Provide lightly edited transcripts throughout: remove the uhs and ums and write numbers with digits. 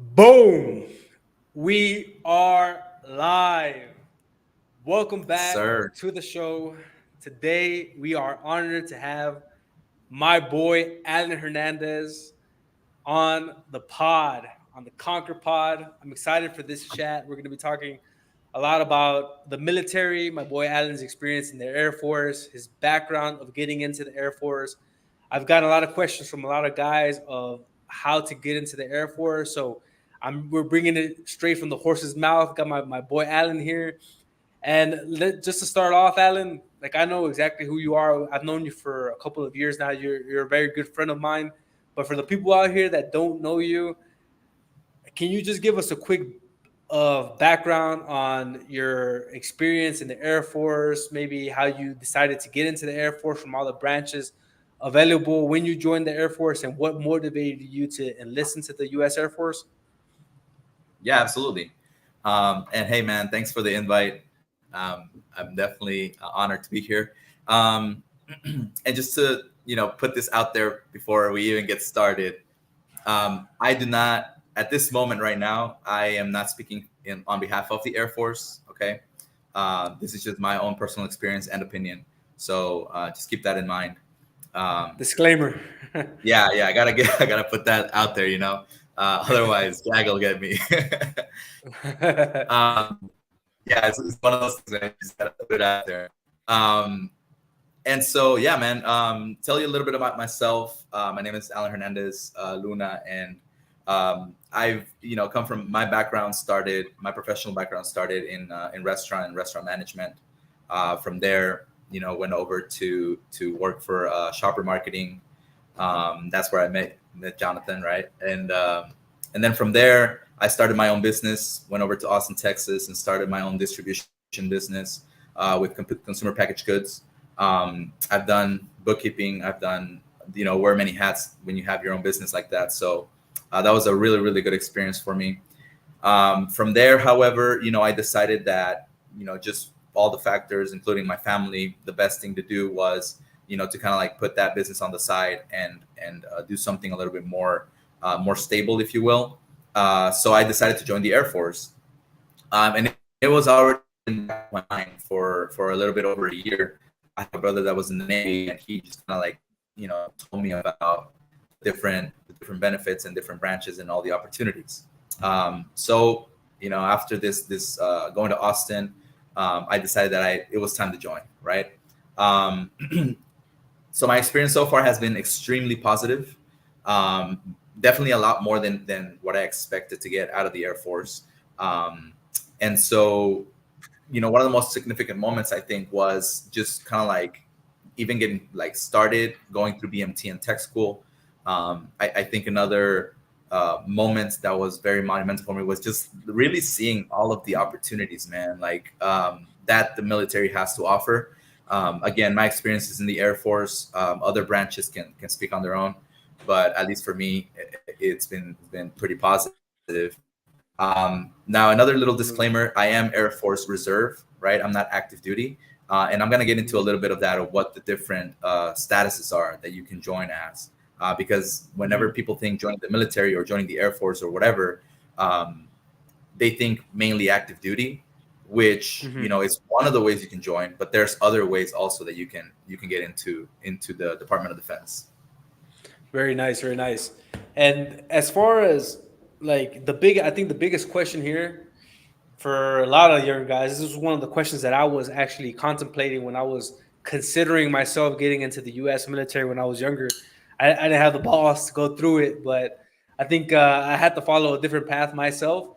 Boom! We are live. Welcome Yes, back sir. to the show. Today, we are honored to have my boy Alan Hernandez on the pod, on the Conquer Pod. I'm excited for this chat. We're going to be talking a lot about the military, my boy Alan's experience in the Air Force, his background of getting into the Air Force. I've gotten a lot of questions from a lot of guys of how to get into the Air Force. So we're bringing it straight from the horse's mouth. Got my boy Alan here. And just to start off, Alan, like I know exactly who you are. I've known you for a couple of years now. You're a very good friend of mine. But for the people out here that don't know you, can you just give us a quick background on your experience in the Air Force, maybe how you decided to get into the Air Force from all the branches available when you joined the Air Force, and what motivated you to enlist into the U.S. Air Force? Yeah, absolutely. And hey, man, thanks for the invite. I'm definitely honored to be here. Um, and just to put this out there before we even get started, I do not at this moment right now. I am not speaking on behalf of the Air Force. Okay, this is just my own personal experience and opinion. So just keep that in mind. Um, Disclaimer. yeah, I gotta put that out there. Otherwise, Jag will get me. um, yeah, it's one of those things. I just gotta put it out there. Um, and so, yeah, man. Tell you a little bit about myself. My name is Alan Hernandez Luna, and I've come from my background. Started my professional background started in restaurant and restaurant management. From there, went over to work for shopper marketing. That's where I met Jonathan, right? And then from there, I started my own business. Went over to Austin, Texas, and started my own distribution business with consumer packaged goods. I've done bookkeeping. I've done wear many hats when you have your own business like that. So that was a really good experience for me. From there, however, I decided that just all the factors, including my family, the best thing to do was to kind of like put that business on the side and do something a little bit more stable, if you will. So I decided to join the Air Force, and it was already in my mind for a little bit over a year. I have a brother that was in the Navy, and he just kind of like told me about the different benefits and different branches and all the opportunities. So after this going to Austin, I decided that it was time to join. Right. Um, so my experience so far has been extremely positive. Definitely a lot more than what I expected to get out of the Air Force. And so, one of the most significant moments I think was just kind of like even getting like started going through BMT and tech school. I think another moment that was very monumental for me was just really seeing all of the opportunities, man, like that the military has to offer. Again, my experiences in the Air Force, other branches can speak on their own, but at least for me, it's been pretty positive. Now, another little disclaimer: I am Air Force Reserve, right? I'm not active duty, and I'm gonna get into a little bit of that of what the different statuses are that you can join as, because whenever people think joining the military or joining the Air Force or whatever, um, they think mainly active duty, which Mhm. is one of the ways you can join, but there's other ways also that you can get into the Department of Defense. Very nice, very nice. And as far as like I think the biggest question here for a lot of young guys, this was one of the questions that I was actually contemplating when I was considering myself getting into the U.S. military when I was younger. I didn't have the balls to go through it, but I think I had to follow a different path myself.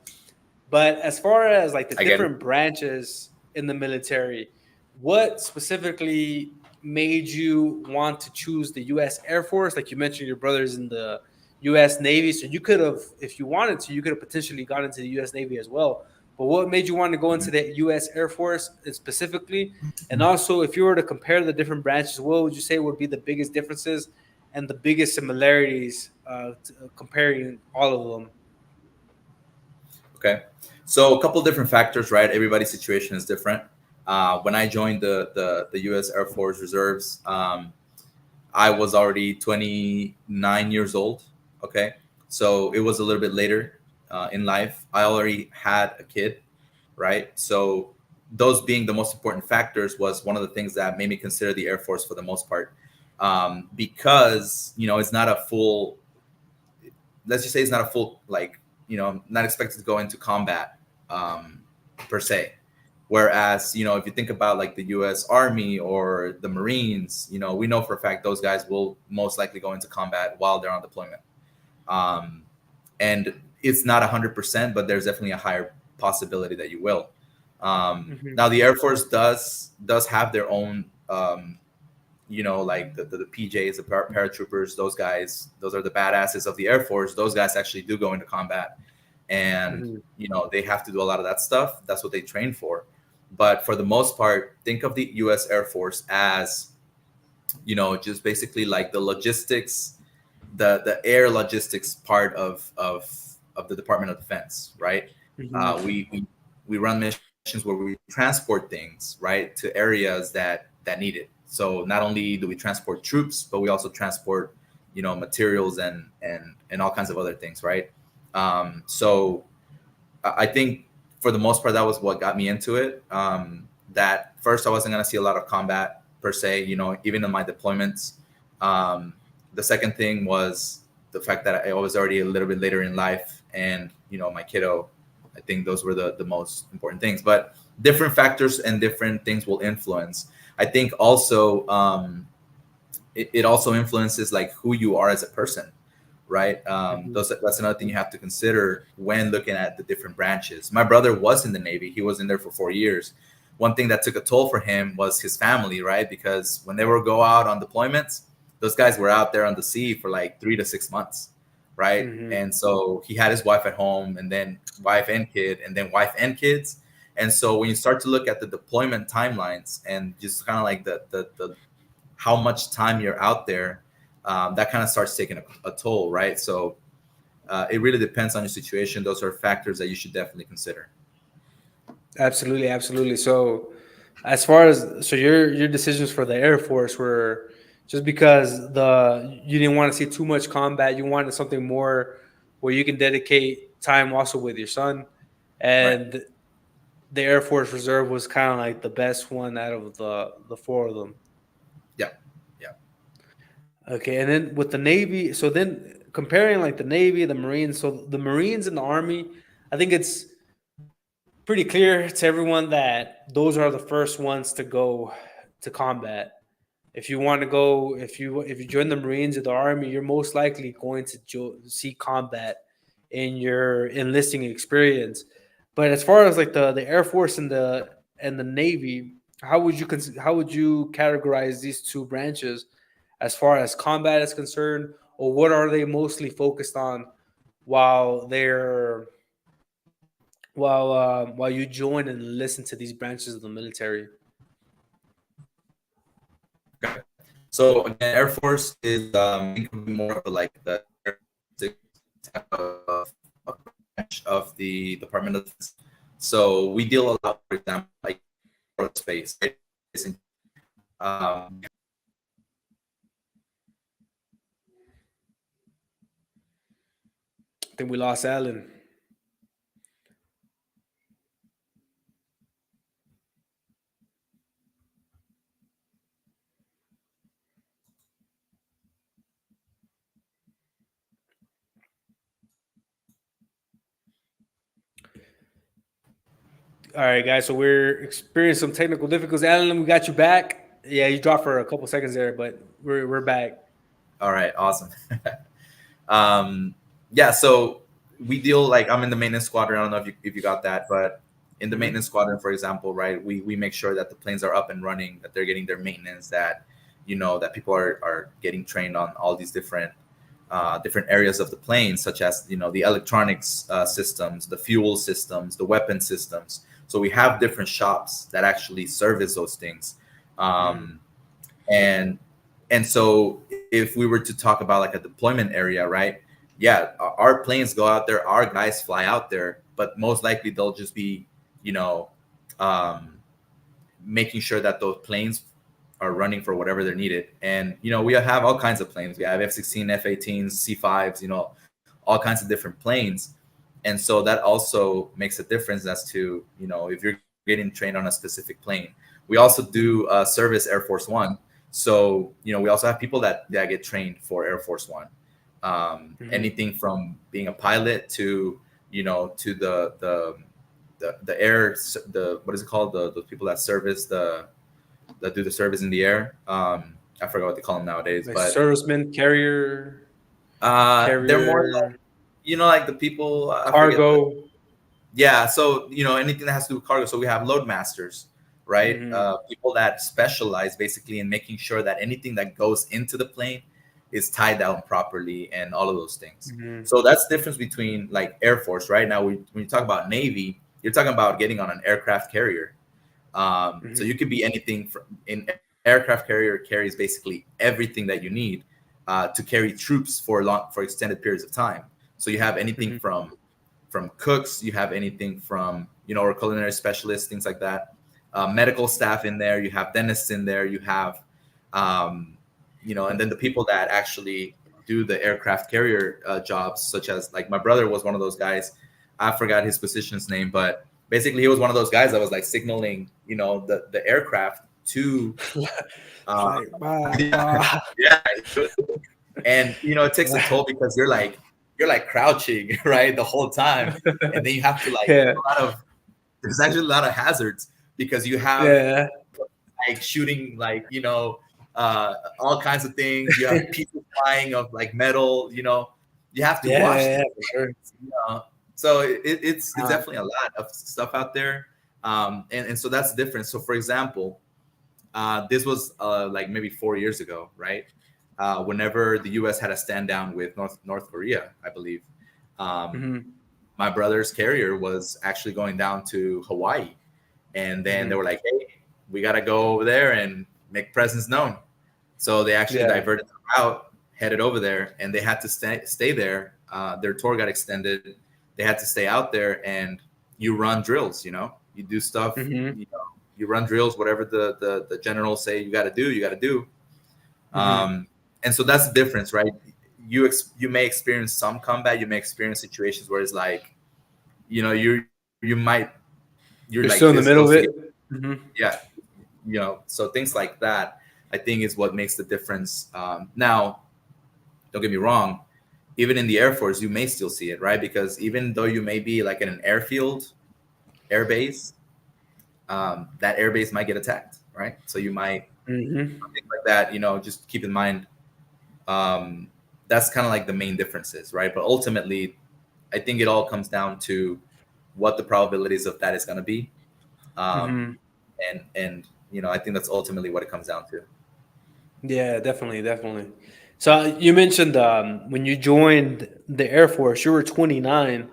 But as far as like the I get it. different branches in the military, what specifically made you want to choose the U.S. Air Force? Like you mentioned, your brother's in the U.S. Navy, so you could have, if you wanted to, you could have potentially gone into the U.S. Navy as well. But what made you want to go into the U.S. Air Force specifically? And also, if you were to compare the different branches, what would you say would be the biggest differences and the biggest similarities comparing all of them? Okay. So a couple different factors, right? Everybody's situation is different. When I joined the U.S. Air Force Reserves, I was already 29 years old. Okay. So it was a little bit later. in life. I already had a kid, right? So those being the most important factors was one of the things that made me consider the Air Force for the most part, because it's not a full. Let's just say it's not a full, like, not expected to go into combat per se. Whereas, if you think about like the U.S. Army or the Marines, we know for a fact those guys will most likely go into combat while they're on deployment. And it's not 100%, but there's definitely a higher possibility that you will. Now, the Air Force does have their own, like the PJs, the paratroopers, those guys, those are the badasses of the Air Force. Those guys actually do go into combat, and they have to do a lot of that stuff. That's what they train for. But for the most part, think of the U.S. Air Force as, just basically like the logistics, the air logistics part of the Department of Defense, right? We run missions where we transport things, right, to areas that need it. So not only do we transport troops, but we also transport, materials and all kinds of other things, right? So I think for the most part, that was what got me into it. That first, I wasn't going to see a lot of combat per se, even in my deployments. The second thing was the fact that I was already a little bit later in life, and my kiddo. I think those were the most important things. But different factors and different things will influence. I think also it also influences like who you are as a person, right? That's another thing you have to consider when looking at the different branches. My brother was in the Navy. He was in there for 4 years. One thing that took a toll for him was his family, right? Because when they would go out on deployments, those guys were out there on the sea for like 3 to 6 months, right? And so he had his wife at home, and then wife and kid, and then wife and kids. And so when you start to look at the deployment timelines and just kind of like the how much time you're out there, that kind of starts taking a toll, right? So it really depends on your situation. Those are factors that you should definitely consider. Absolutely. So as far as your decisions for the Air Force were just because you didn't want to see too much combat, you wanted something more where you can dedicate time also with your son, and right. The Air Force Reserve was kind of like the best one out of the four of them. Yeah. Okay, and then with the Navy, so then comparing like the Navy, the Marines, so the Marines and the Army, I think it's pretty clear to everyone that those are the first ones to go to combat. If you want to go, if you join the Marines or the Army, you're most likely going to see combat in your enlisting experience. But as far as like the Air Force and the Navy, how would you categorize these two branches as far as combat is concerned, or what are they mostly focused on while you join and listen to these branches of the military? Okay. So again, Air Force is more of like the type of branch of the Department of Defense. So we deal a lot, for example, like space. Right? I think we lost Alan. All right, guys. So we're experiencing some technical difficulties. Alan, we got you back. Yeah, you dropped for a couple seconds there, but we're back. All right, awesome. Yeah, so we deal, like, I'm in the maintenance squadron. I don't know if you got that, but in the maintenance squadron, for example, right, we make sure that the planes are up and running, that they're getting their maintenance, that that people are getting trained on all these different areas of the plane, such as the electronics systems, the fuel systems, the weapon systems. So we have different shops that actually service those things, and so if we were to talk about like a deployment area, right? Yeah, our planes go out there, our guys fly out there, but most likely they'll just be, making sure that those planes are running for whatever they're needed. And, we have all kinds of planes. We have F-16, F-18s, C-5s, all kinds of different planes. And so that also makes a difference as to, if you're getting trained on a specific plane. We also do service Air Force One. So, we also have people that get trained for Air Force One. Anything from being a pilot to, to the air, what is it called? The people that service that do the service in the air. I forgot what they call them nowadays, Like but serviceman, carrier, they're more like, like the people, cargo. Yeah, so anything that has to do with cargo. So we have load masters, right? People that specialize basically in making sure that anything that goes into the plane is tied down properly and all of those things. So that's the difference between like Air Force. Right now, when you talk about Navy, you're talking about getting on an aircraft carrier. So you could be anything in aircraft carrier carries basically everything that you need to carry troops for extended periods of time. So you have anything from cooks, you have anything from, or culinary specialists, things like that. Medical staff in there, you have dentists in there, you have, and then the people that actually do the aircraft carrier jobs, such as like my brother was one of those guys. I forgot his position's name, but basically he was one of those guys that was like signaling, the aircraft to, yeah. And it takes a toll because you're like crouching, right, the whole time, and then you have to like there's actually a lot of hazards because you have like shooting, like all kinds of things. You have pieces flying of like metal. You have to watch them. Sure. So it's definitely a lot of stuff out there, and so that's the difference. So for example, this was like maybe 4 years ago, right? Whenever the U.S. had a stand down with North Korea, I believe, my brother's carrier was actually going down to Hawaii, and then they were like, "Hey, we gotta go over there and make presence known." So they actually diverted the route, headed over there, and they had to stay there. Their tour got extended. They had to stay out there, and you run drills. You do stuff. You run drills, whatever the generals say you got to do. You got to do. And so that's the difference, right? You may experience some combat. You may experience situations where it's like, you're like still in the middle of it. Yeah. So things like that, I think, is what makes the difference. Now, don't get me wrong. Even in the Air Force, you may still see it, right? Because even though you may be like in an airfield, air base, that air base might get attacked, right? So you might things like that. Just keep in mind. That's kind of like the main differences, right? But ultimately, I think it all comes down to what the probabilities of that is going to be, and I think that's ultimately what it comes down to. Yeah, definitely. So you mentioned when you joined the Air Force, you were 29,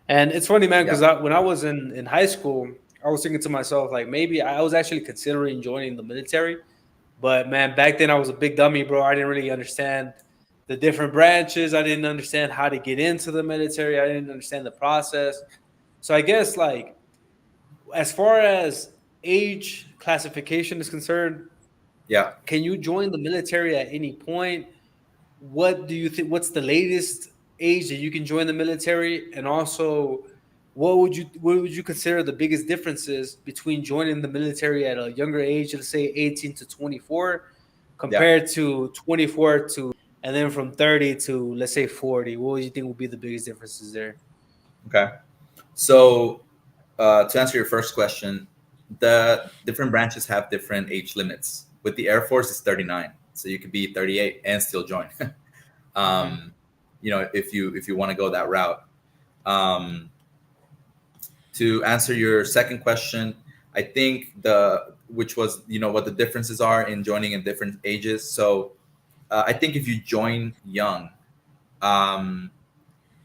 and it's funny, man, because when I was in high school, I was thinking to myself, like, maybe I was actually considering joining the military. But, man, back then I was a big dummy, bro. I didn't really understand the different branches. I didn't understand how to get into the military. I didn't understand the process. So I guess, like, as far as age classification is concerned, can you join the military at any point? What do you think? What's the latest age that you can join the military? And also, what would you consider the biggest differences between joining the military at a younger age, let's say 18 to 24, compared to 24 to, and then from 30 to, let's say, 40? What would you think would be the biggest differences there? Okay. So to answer your first question, the different branches have different age limits. With the Air Force, it's 39. So you could be 38 and still join. If you want to go that route. To answer your second question, I think which was what the differences are in joining in different ages. So I think if you join young,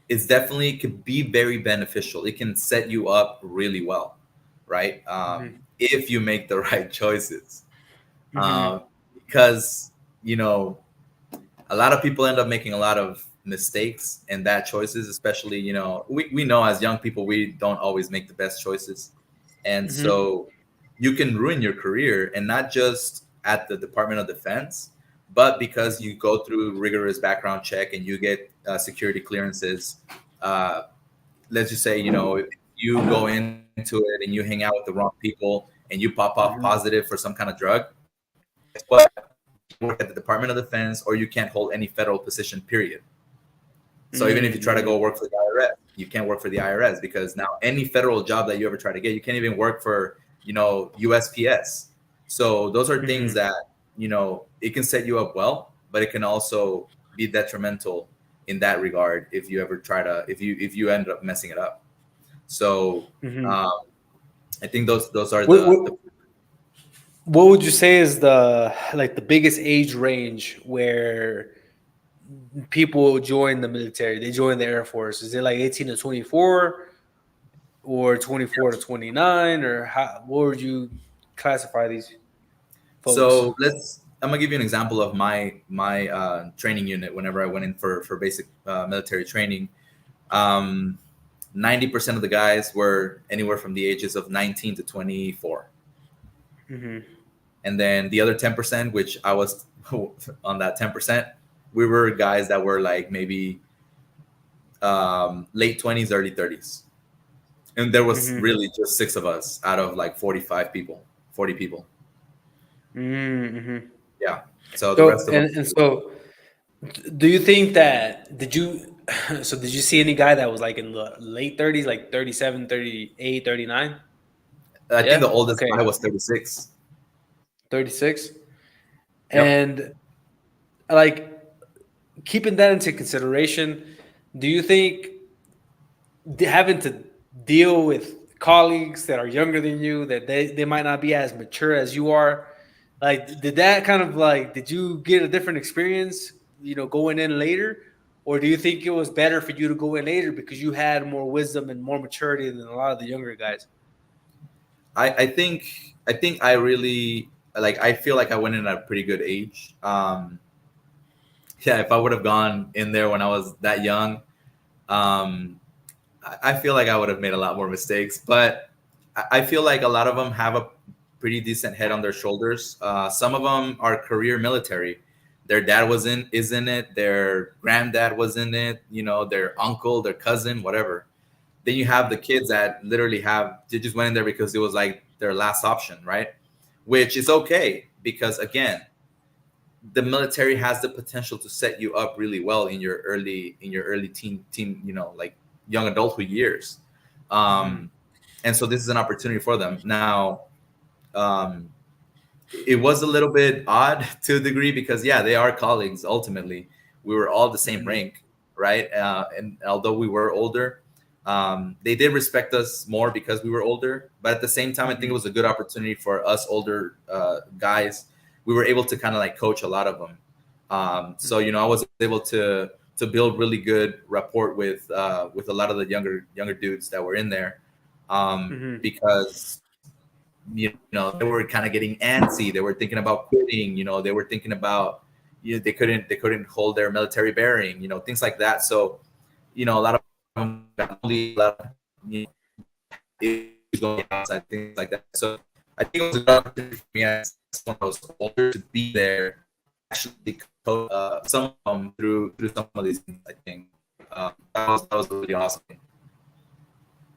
it's definitely could be very beneficial. It can set you up really well, right? If you make the right choices, because a lot of people end up making a lot of mistakes and bad choices, especially, we know as young people, we don't always make the best choices. And so you can ruin your career, and not just at the Department of Defense, but because you go through rigorous background check and you get security clearances. let's just say, if you go into it and you hang out with the wrong people and you pop off positive for some kind of drug, guess what? You can't work at the Department of Defense, or you can't hold any federal position, period. So even if you try to go work for the IRS, you can't work for the IRS, because now any federal job that you ever try to get, you can't even work for, USPS. So those are things that, it can set you up well, but it can also be detrimental in that regard if you ever try to, if you end up messing it up. So I think those are what would you say is the biggest age range where people join the military? They join the Air Force. Is it like 18 to 24 or 24 to 29, or what would you classify these folks? So I'm gonna give you an example of my training unit. Whenever I went in for basic military training, 90% of the guys were anywhere from the ages of 19 to 24. And then the other 10%, which I was on that 10%, we were guys that were like maybe late 20s, early 30s. And there was really just 6 of us out of like 40 people. Yeah. So the rest of them. And so, do you think that did you see any guy that was like in the late 30s, like 37, 38, 39? I think the oldest guy was 36. 36? Yep. And like, keeping that into consideration, do you think having to deal with colleagues that are younger than you, that they might not be as mature as you are, like, did that kind of like, did you get a different experience, going in later? Or do you think it was better for you to go in later because you had more wisdom and more maturity than a lot of the younger guys? I think I really, like, I feel like I went in at a pretty good age. If I would have gone in there when I was that young, I feel like I would have made a lot more mistakes. But I feel like a lot of them have a pretty decent head on their shoulders. Some of them are career military. Their dad is in it. Their granddad was in it. Their uncle, their cousin, whatever. Then you have the kids that literally they just went in there because it was like their last option, right? Which is okay, because again, the military has the potential to set you up really well in your early teen, like young adulthood years. And so this is an opportunity for them. Now, it was a little bit odd to a degree, because they are colleagues. Ultimately, we were all the same rank, right? And although we were older, they did respect us more because we were older. But at the same time, I think it was a good opportunity for us older guys. We were able to kind of like coach a lot of them. So I was able to build really good rapport with a lot of the younger dudes that were in there, because they were kind of getting antsy. They were thinking about quitting. They were thinking about they couldn't hold their military bearing. Things like that. So a lot of them got only a lot of issues going outside, things like that. So I think it was an opportunity for me as one of those older to be there, actually coach some of them through some of these things. I think that was really awesome.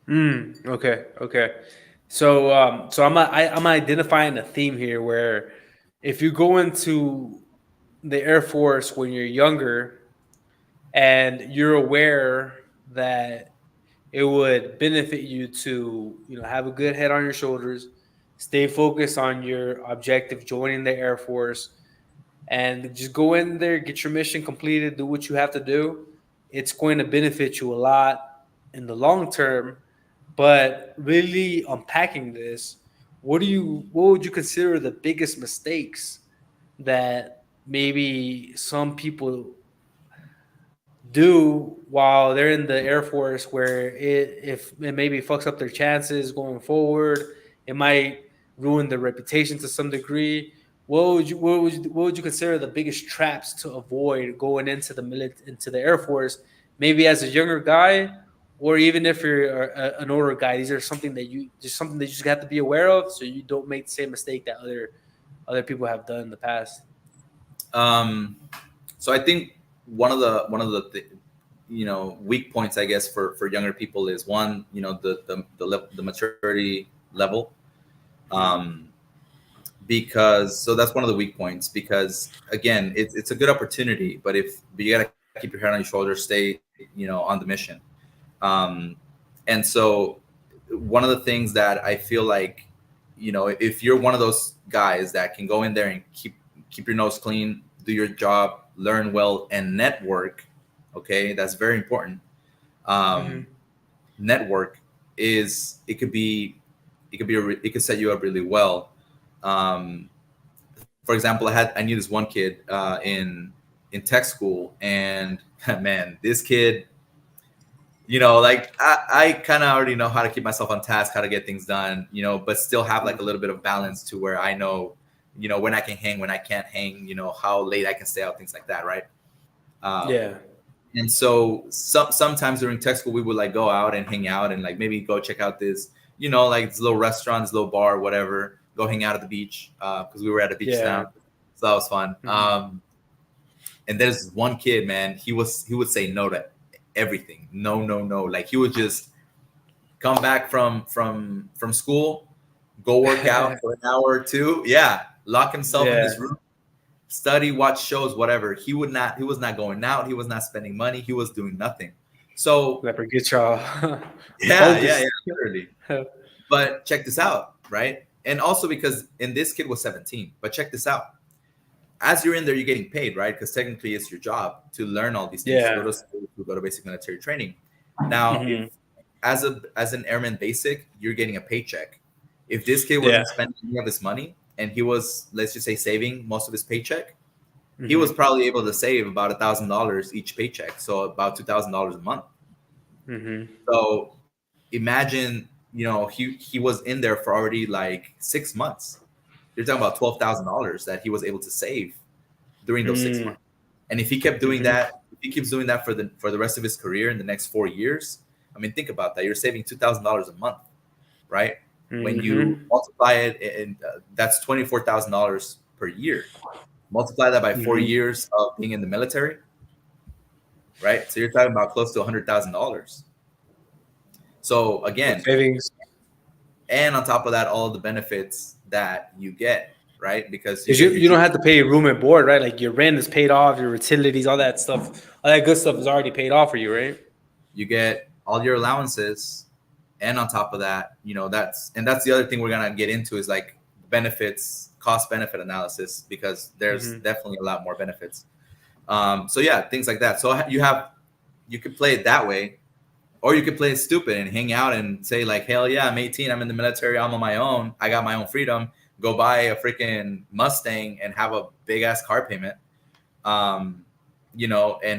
Okay. So I'm identifying a theme here where if you go into the Air Force when you're younger and you're aware that it would benefit you to have a good head on your shoulders, stay focused on your objective, joining the Air Force, and just go in there, get your mission completed, do what you have to do. It's going to benefit you a lot in the long term. But really unpacking this, what would you consider the biggest mistakes that maybe some people do while they're in the Air Force, where if it maybe fucks up their chances going forward, it might ruin their reputation to some degree? What would you consider the biggest traps to avoid going into the Air Force, maybe as a younger guy, or even if you're an older guy? These are something that you just have to be aware of, so you don't make the same mistake that other people have done in the past. So I think one of the weak points, I guess, for younger people is one, the maturity level. Because so that's one of the weak points, because again, it's a good opportunity, but you gotta keep your head on your shoulders, stay on the mission. And so one of the things that I feel like, if you're one of those guys that can go in there and keep your nose clean, do your job, learn well, and network, okay, that's very important. Network it could set you up really well. For example, I knew this one kid in tech school, and man, this kid, like I kind of already know how to keep myself on task, how to get things done, but still have like a little bit of balance to where I know, when I can hang, when I can't hang, how late I can stay out, things like that, right? Yeah. And so sometimes during tech school, we would like go out and hang out and like maybe go check out this, like this little restaurant, this little bar, whatever. Go hang out at the beach because we were at a beach town, so that was fun. And there's this one kid, man. He would say no to everything. No. Like he would just come back from school, go work out for an hour or two. Yeah, lock himself in his room, study, watch shows, whatever. He was not going out. He was not spending money. He was doing nothing. So get y'all. yeah, literally. But check this out, right? And also because this kid was 17. But check this out. As you're in there, you're getting paid, right? Because technically it's your job to learn all these things, to go to school, to go to basic military training. Now, if, as an airman basic, you're getting a paycheck. If this kid wasn't spending any of his money and he was, let's just say, saving most of his paycheck, he was probably able to save about $1,000 each paycheck, so about $2,000 a month. So imagine, he was in there for already like 6 months. You're talking about $12,000 that he was able to save during those 6 months. And if he kept doing that, if he keeps doing that for the rest of his career in the next 4 years, I mean, think about that. You're saving $2,000 a month, right? When you multiply it, and that's $24,000 per year. Multiply that by 4 years of being in the military, right? So you're talking about close to $100,000. So again, savings, and on top of that, all of the benefits that you get, right? Because you don't have to pay room and board, right? Like your rent is paid off, your utilities, all that stuff, all that good stuff is already paid off for you, right? You get all your allowances, and on top of that, that's the other thing we're gonna get into is like benefits, cost benefit analysis, because there's definitely a lot more benefits. So yeah, things like that. So you could play it that way, or you could play it stupid and hang out and say like, hell yeah, I'm 18, I'm in the military, I'm on my own, I got my own freedom. Go buy a freaking Mustang and have a big ass car payment, and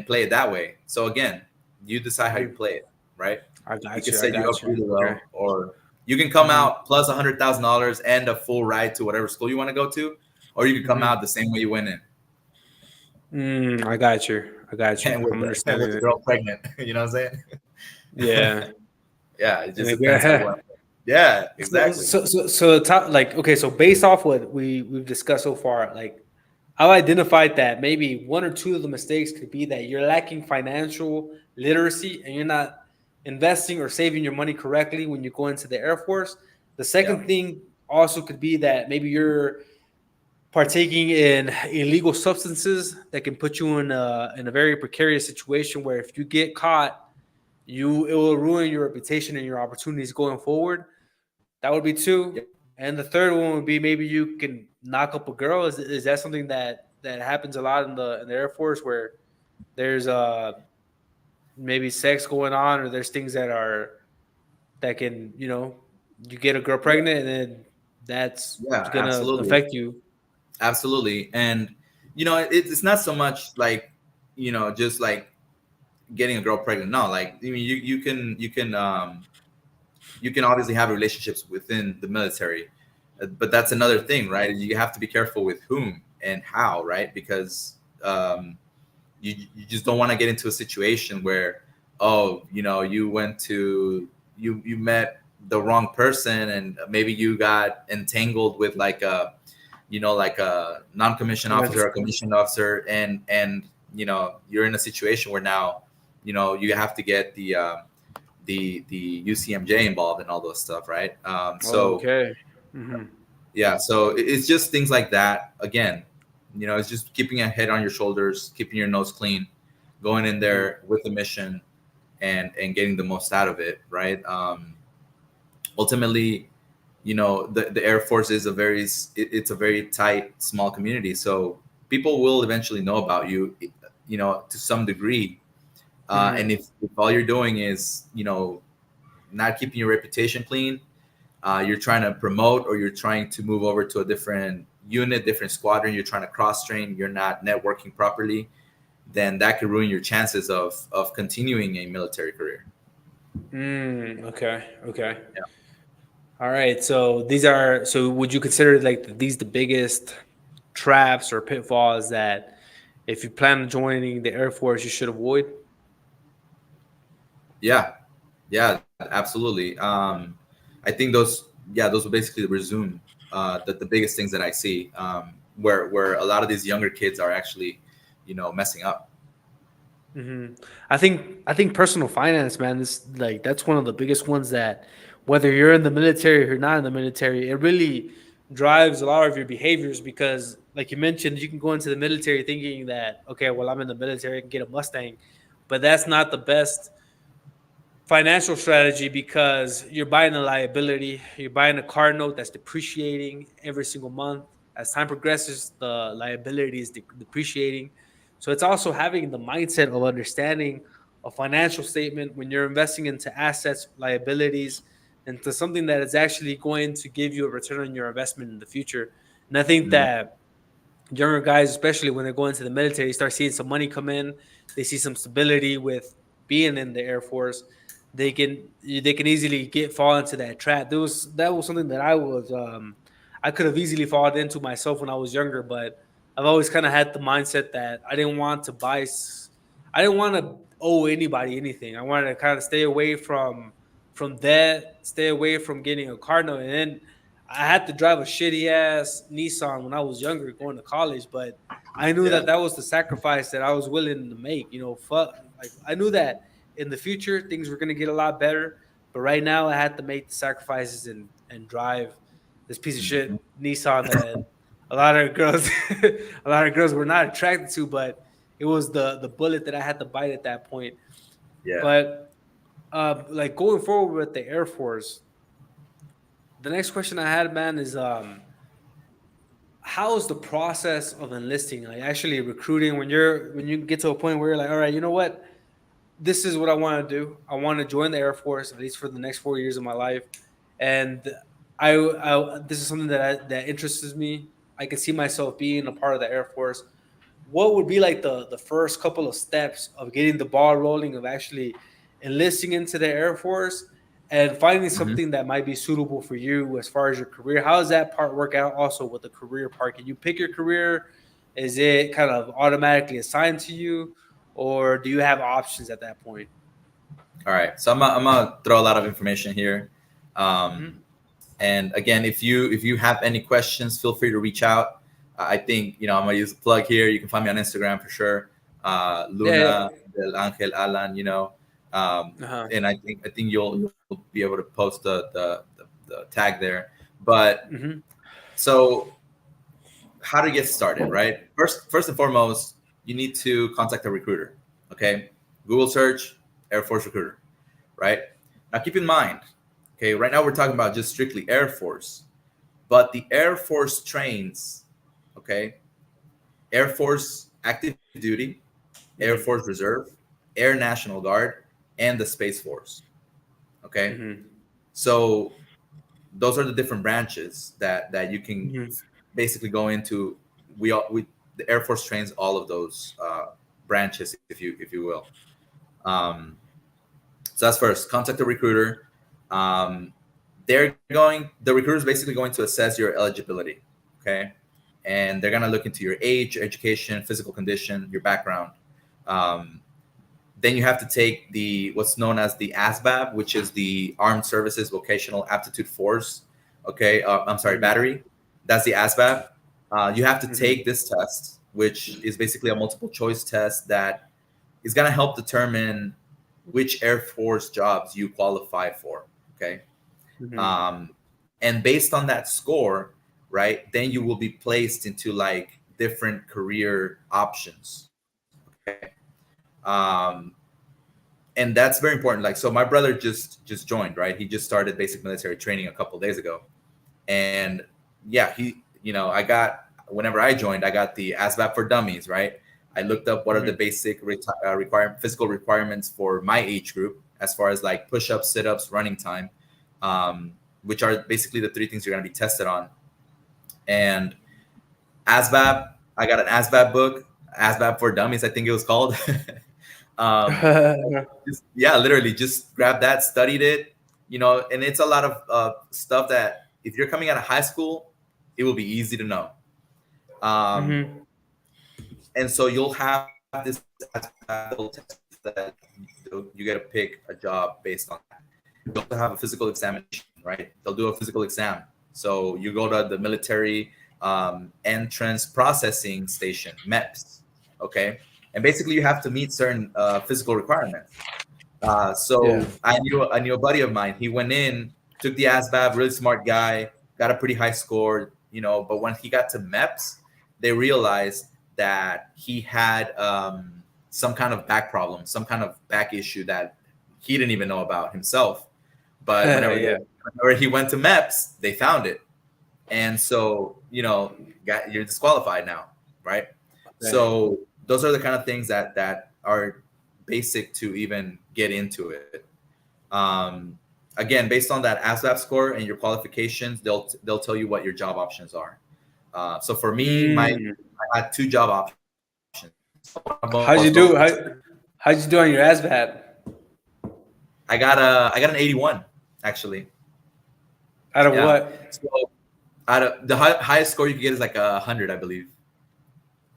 play it that way. So again, you decide how you play it, right? I got you can set you up really well, okay. Or you can come out plus $100,000 and a full ride to whatever school you want to go to, or you can come out the same way you went in. I got you. And I'm understanding with the girl pregnant. You know what I'm saying? Yeah. Yeah. It just depends. Yeah, exactly. So top, like, okay, so based off what we've discussed so far, like I've identified that maybe one or two of the mistakes could be that you're lacking financial literacy and you're not investing or saving your money correctly when you go into the Air Force. The second thing also could be that maybe you're partaking in illegal substances that can put you in a very precarious situation where if you get caught, it will ruin your reputation and your opportunities going forward. That would be two. Yep. And the third one would be maybe you can knock up a girl. Is that something that happens a lot in the Air Force, where there's maybe sex going on, or there's things that can, you get a girl pregnant and then that's going to affect you. Absolutely. And, it's not so much like, just like getting a girl pregnant. No, like, I mean, you can obviously have relationships within the military, but that's another thing, right? You have to be careful with whom and how, right? Because you just don't want to get into a situation where, you met the wrong person and maybe you got entangled with like a non-commissioned officer or commissioned officer, and you're in a situation where now you have to get the UCMJ involved and all those stuff, right? Okay. Mm-hmm. Yeah, so it's just things like that. Again, it's just keeping a head on your shoulders, keeping your nose clean, going in there with a mission, and getting the most out of it, right? Ultimately, the Air Force is it's a very tight, small community, so people will eventually know about you, to some degree. And if all you're doing is, not keeping your reputation clean, you're trying to promote, or you're trying to move over to a different unit, different squadron, you're trying to cross train, you're not networking properly, then that could ruin your chances of continuing a military career. Okay. Yeah. All right. So would you consider like these the biggest traps or pitfalls that if you plan on joining the Air Force, you should avoid? Yeah, absolutely. I think those will basically resume the biggest things that I see, where a lot of these younger kids are actually, messing up. I think personal finance, man, that's one of the biggest ones that whether you're in the military or you're not in the military, it really drives a lot of your behaviors because, like you mentioned, you can go into the military thinking that okay, well, I'm in the military, I can get a Mustang, but that's not the best financial strategy because you're buying a liability. You're buying a car note that's depreciating every single month. As time progresses, the liability is depreciating. So it's also having the mindset of understanding a financial statement when you're investing into assets, liabilities, into something that is actually going to give you a return on your investment in the future. And I think Mhm. that younger guys, especially when they're going to the military, start seeing some money come in. They see some stability with being in the Air Force. They can easily fall into that trap. That was something that I could have easily fallen into myself when I was younger, but I've always kind of had the mindset that I didn't want to I didn't want to owe anybody anything. I wanted to kind of stay away from that, stay away from getting a car note, and then I had to drive a shitty ass Nissan when I was younger going to college, but I knew Yeah. that that was the sacrifice that I was willing to make. Fuck, like I knew that in the future things were gonna get a lot better, but right now I had to make the sacrifices and drive this piece of Mhm. shit Nissan that a lot of girls, a lot of girls were not attracted to, but it was the bullet that I had to bite at that point. Yeah. But like going forward with the Air Force, the next question I had, man, is how's the process of enlisting, like actually recruiting when you get to a point where you're like, all right, you know what, this is what I want to do. I want to join the Air Force at least for the next 4 years of my life, and this is something that interests me. I can see myself being a part of the Air Force. What would be like the first couple of steps of getting the ball rolling of actually enlisting into the Air Force and finding Mhm. something that might be suitable for you as far as your career? How does that part work out also with the career part? Can you pick your career? Is it kind of automatically assigned to you, or do you have options at that point? All right. So I'm gonna throw a lot of information here. Mm-hmm. And again, if you have any questions, feel free to reach out. I think I'm gonna use a plug here. You can find me on Instagram for sure. Yeah, yeah. Luna del Angel Alan. Uh-huh. And I think you'll be able to post the tag there. But Mm-hmm. so how to get started, right? First and foremost, you need to contact a recruiter. Okay, Google search Air Force recruiter, right? Now keep in mind, okay, right now we're talking about just strictly Air Force, but the Air Force trains, okay, Air Force active duty, Air Mm-hmm. Force Reserve, Air National Guard, and the Space Force. Okay, Mm-hmm. so those are the different branches that you can Mm-hmm. basically go into. We the Air Force trains all of those branches, if you will. Um, so that's first. Contact the recruiter. Um, the recruiter is basically going to assess your eligibility, okay, and they're gonna look into your age, your education, physical condition, your background. Um, then you have to take the what's known as the ASVAB, which is the Armed Services Vocational Aptitude Force. Okay, I'm sorry, Mm-hmm. battery. That's the ASVAB. You have to Mm-hmm. take this test, which is basically a multiple choice test that is going to help determine which Air Force jobs you qualify for. Okay. Mhm. And based on that score, right, then you will be placed into like different career options. Okay. Um, and that's very important. Like, so my brother just joined, right? He just started basic military training a couple of days ago. And yeah, I got, whenever I joined, I got the ASVAB for dummies, right? I looked up what are the basic physical requirements for my age group, as far as like push-ups, sit-ups, running time, which are basically the three things you're going to be tested on. And ASVAB, I got an ASVAB book, ASVAB for dummies, I think it was called. um, literally just grabbed that, studied it, and it's a lot of stuff that if you're coming out of high school, it will be easy to know. And so you'll have this test that you get to pick a job based on that. You also have a physical examination, right? They'll do a physical exam. So you go to the military entrance processing station, MEPS, okay? And basically you have to meet certain physical requirements. So I knew a buddy of mine. He went in, took the ASVAB, really smart guy, got a pretty high score, but when he got to MEPS, they realized that he had some kind of back problem, some kind of back issue that he didn't even know about himself. But whenever he went to MEPS, they found it. And so, you're disqualified now, right? So those are the kind of things that are basic to even get into it. Again, based on that ASVAB score and your qualifications, they'll tell you what your job options are. So for me, I had 2 job options. How'd you do? How'd you do on your ASVAB? I got an 81 actually. Out of what? So out of the highest score you can get is like 100, I believe.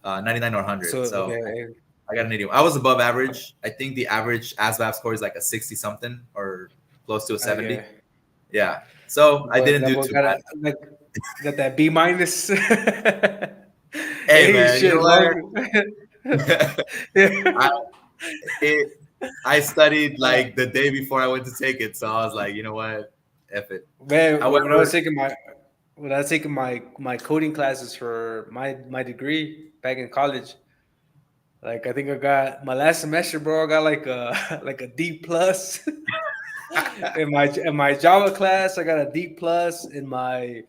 99 or 100. So okay. I got an 81. I was above average. I think the average ASVAB score is like a 60 something or close to a 70. Okay. Yeah. So I didn't do too bad. Got that B minus. Hey man, you know what? I studied like the day before I went to take it, so I was like, you know what, F it. Man, when I was taking my coding classes for my degree back in college, like I think I got my last semester, bro. I got like a D plus in my Java class. I got a D plus in my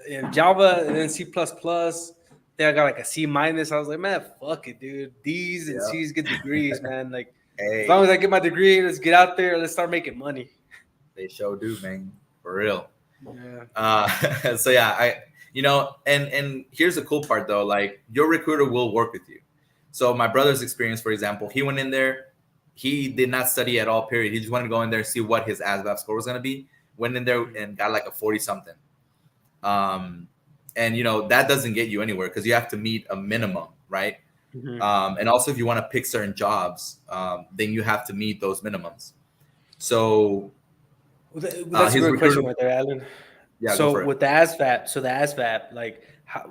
in Java and then C plus plus. Then I got like a C minus. I was like, man, fuck it, dude. D's and C's get degrees, man. Like as long as I get my degree, let's get out there. Let's start making money. They sure do, man, for real. Yeah. So yeah, and here's the cool part though. Like your recruiter will work with you. So my brother's experience, for example, he went in there. He did not study at all. Period. He just wanted to go in there and see what his ASVAB score was gonna be. Went in there and got like a 40 something. And that doesn't get you anywhere because you have to meet a minimum, right? And also if you want to pick certain jobs, then you have to meet those minimums. So that's a good question right there, Alan. Yeah. So with the ASVAB, like how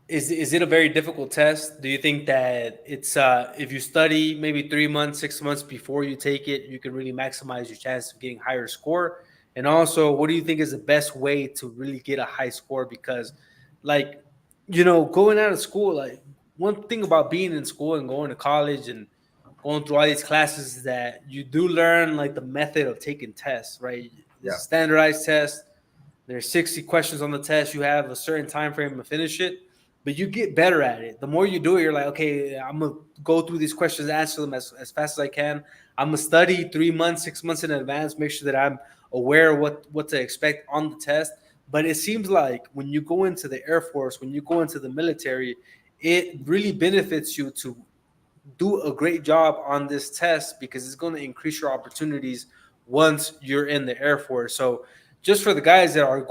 is it a very difficult test? Do you think that it's if you study maybe 3 months, 6 months before you take it, you can really maximize your chance of getting higher score? And also, what do you think is the best way to really get a high score? Because, like, going out of school, like one thing about being in school and going to college and going through all these classes is that you do learn like the method of taking tests, right? It's a standardized test. There's 60 questions on the test. You have a certain time frame to finish it, but you get better at it. The more you do it, you're like, okay, I'm going to go through these questions, answer them as fast as I can. I'm going to study 3 months, 6 months in advance, make sure that I'm aware of what to expect on the test. But it seems like when you go into the Air Force, when you go into the military, it really benefits you to do a great job on this test because it's going to increase your opportunities once you're in the Air Force. So just for the guys that are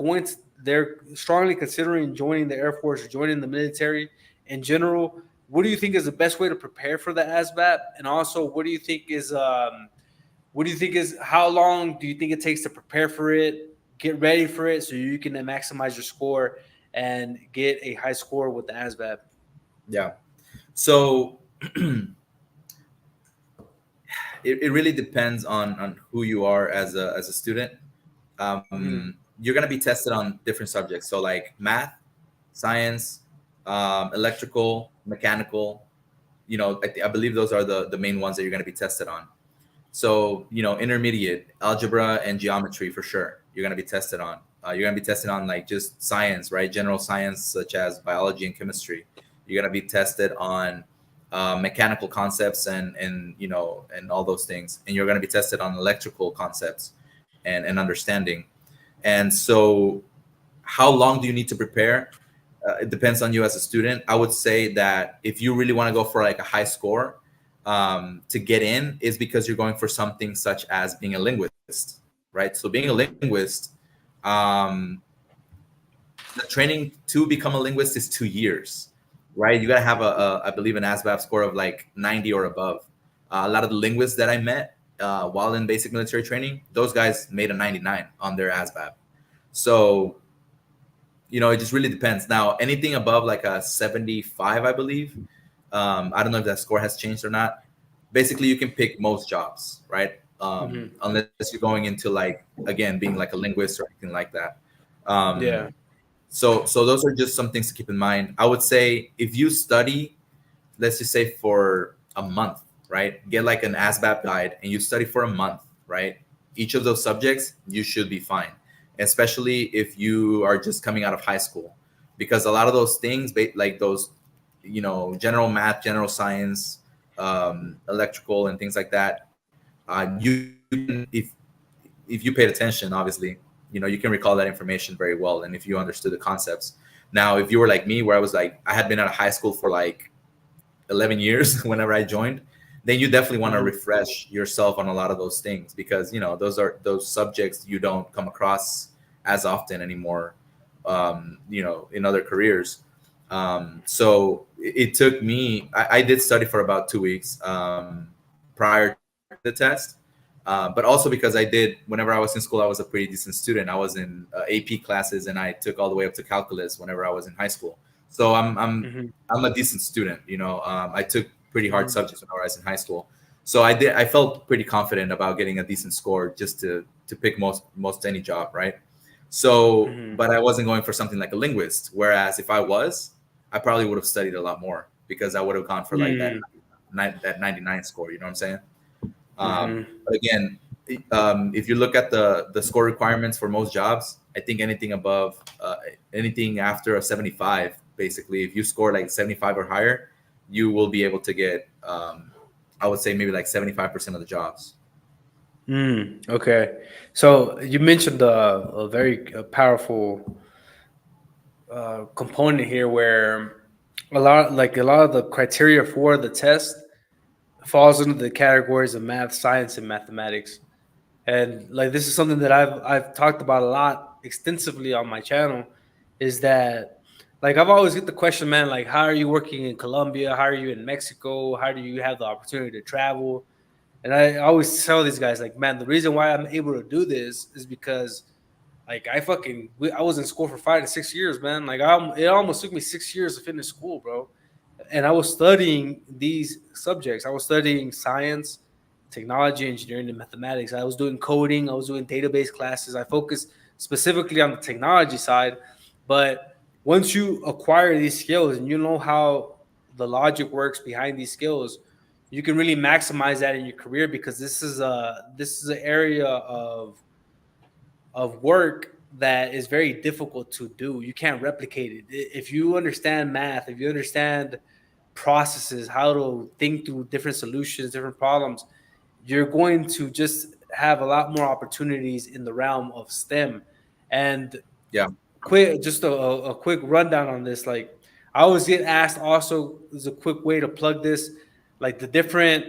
they're strongly considering joining the Air Force or joining the military in general, what do you think is the best way to prepare for the ASVAB? And also, what do you think is how long do you think it takes to prepare for it, get ready for it so you can maximize your score and get a high score with the ASVAB? Yeah. So it really depends on who you are as a student. You're going to be tested on different subjects. So like math, science, electrical, mechanical, I believe those are the main ones that you're going to be tested on. So, intermediate algebra and geometry for sure. You're going to be tested on. You're going to be tested on like just science, right? General science such as biology and chemistry. You're going to be tested on mechanical concepts and all those things. And you're going to be tested on electrical concepts and understanding. And so, how long do you need to prepare? It depends on you as a student. I would say that if you really want to go for like a high score, to get in is because you're going for something such as being a linguist, right? So being a linguist, the training to become a linguist is 2 years, right? You got to have I believe an ASVAB score of like 90 or above. A lot of the linguists that I met while in basic military training, those guys made a 99 on their ASVAB. So, it just really depends. Now, anything above like a 75, I believe, I don't know if that score has changed or not. Basically, you can pick most jobs, right? Unless you're going into like, again, being like a linguist or anything like that. Yeah. So those are just some things to keep in mind. I would say if you study, let's just say for a month, right? Get like an ASVAB guide and you study for a month, right? Each of those subjects, you should be fine, especially if you are just coming out of high school, because a lot of those things, like those, general math, general science, electrical, and things like that, you can, if you paid attention, obviously, you can recall that information very well, and if you understood the concepts. Now, if you were like me, where I was like, I had been out of high school for like 11 years whenever I joined, then you definitely want to refresh yourself on a lot of those things, because those subjects you don't come across as often anymore, in other careers. So it took me, I did study for about 2 weeks prior to the test, but also because whenever I was in school, I was a pretty decent student. I was in AP classes, and I took all the way up to calculus whenever I was in high school. So I'm a decent student. I took pretty hard subjects when I was in high school. So I felt pretty confident about getting a decent score just to pick most any job, right? So, but I wasn't going for something like a linguist. Whereas if I was, I probably would have studied a lot more, because I would have gone for like that 99 score. You know what I'm saying? But again, if you look at the score requirements for most jobs, I think anything above, anything after a 75, basically, if you score like 75 or higher, you will be able to get, I would say maybe like 75% of the jobs. Okay. So you mentioned a very powerful component here, where a lot of the criteria for the test falls into the categories of math, science, and mathematics. And like, this is something that I've talked about a lot extensively on my channel, is that like, I've always get the question, man, like, how are you working in Colombia? How are you in Mexico? How do you have the opportunity to travel? And I always tell these guys, like, man, the reason why I'm able to do this is because, like, I was in school for 5 to 6 years, man. Like, it almost took me 6 years to finish school, bro. And I was studying these subjects. I was studying science, technology, engineering, and mathematics. I was doing coding. I was doing database classes. I focused specifically on the technology side. But once you acquire these skills and you know how the logic works behind these skills, you can really maximize that in your career, because this is an area of work that is very difficult to do. You can't replicate it. If you understand math, if you understand processes, how to think through different solutions, different problems, you're going to just have a lot more opportunities in the realm of STEM. And just a quick rundown on this. Like, I always get asked also, there's a quick way to plug this, like the different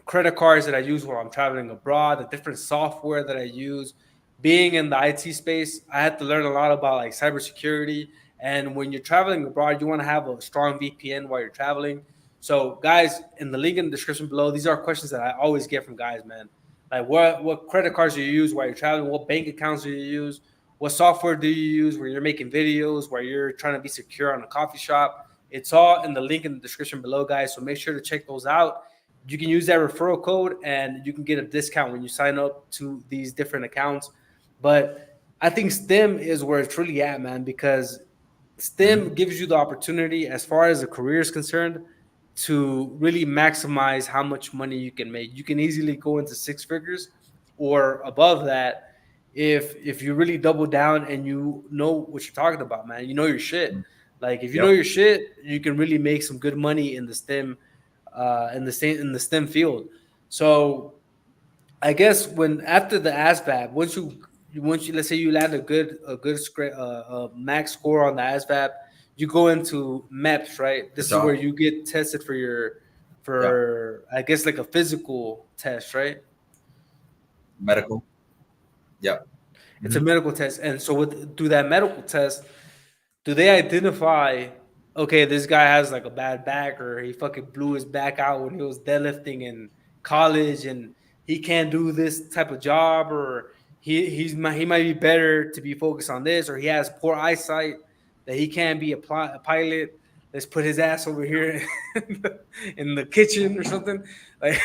credit cards that I use while I'm traveling abroad, the different software that I use. Being in the IT space, I had to learn a lot about like cybersecurity. And when you're traveling abroad, you want to have a strong VPN while you're traveling. So, guys, in the link in the description below, these are questions that I always get from guys, man. Like, what credit cards do you use while you're traveling? What bank accounts do you use? What software do you use where you're making videos, where you're trying to be secure on a coffee shop? It's all in the link in the description below, guys. So make sure to check those out. You can use that referral code and you can get a discount when you sign up to these different accounts. But I think STEM is where it's really at, man, because STEM gives you the opportunity, as far as a career is concerned, to really maximize how much money you can make. You can easily go into six figures or above that if you really double down and you know what you're talking about, man. You know your shit. Like if you know Yep. your shit, you can really make some good money in the STEM in the STEM field. So I guess when after the ASVAB, once you let's say you land a max score on the ASVAB, you go into MEPS, right? The This is where job. you get tested Yeah. for I guess like a physical test, right? Medical. Yeah. It's a Mhm. medical test, and so through that medical test, do they identify, okay, this guy has like a bad back, or he fucking blew his back out when he was deadlifting in college and he can't do this type of job, or he might be better to be focused on this, or he has poor eyesight that he can't be a pilot. Let's put his ass over here in the kitchen or something. Like,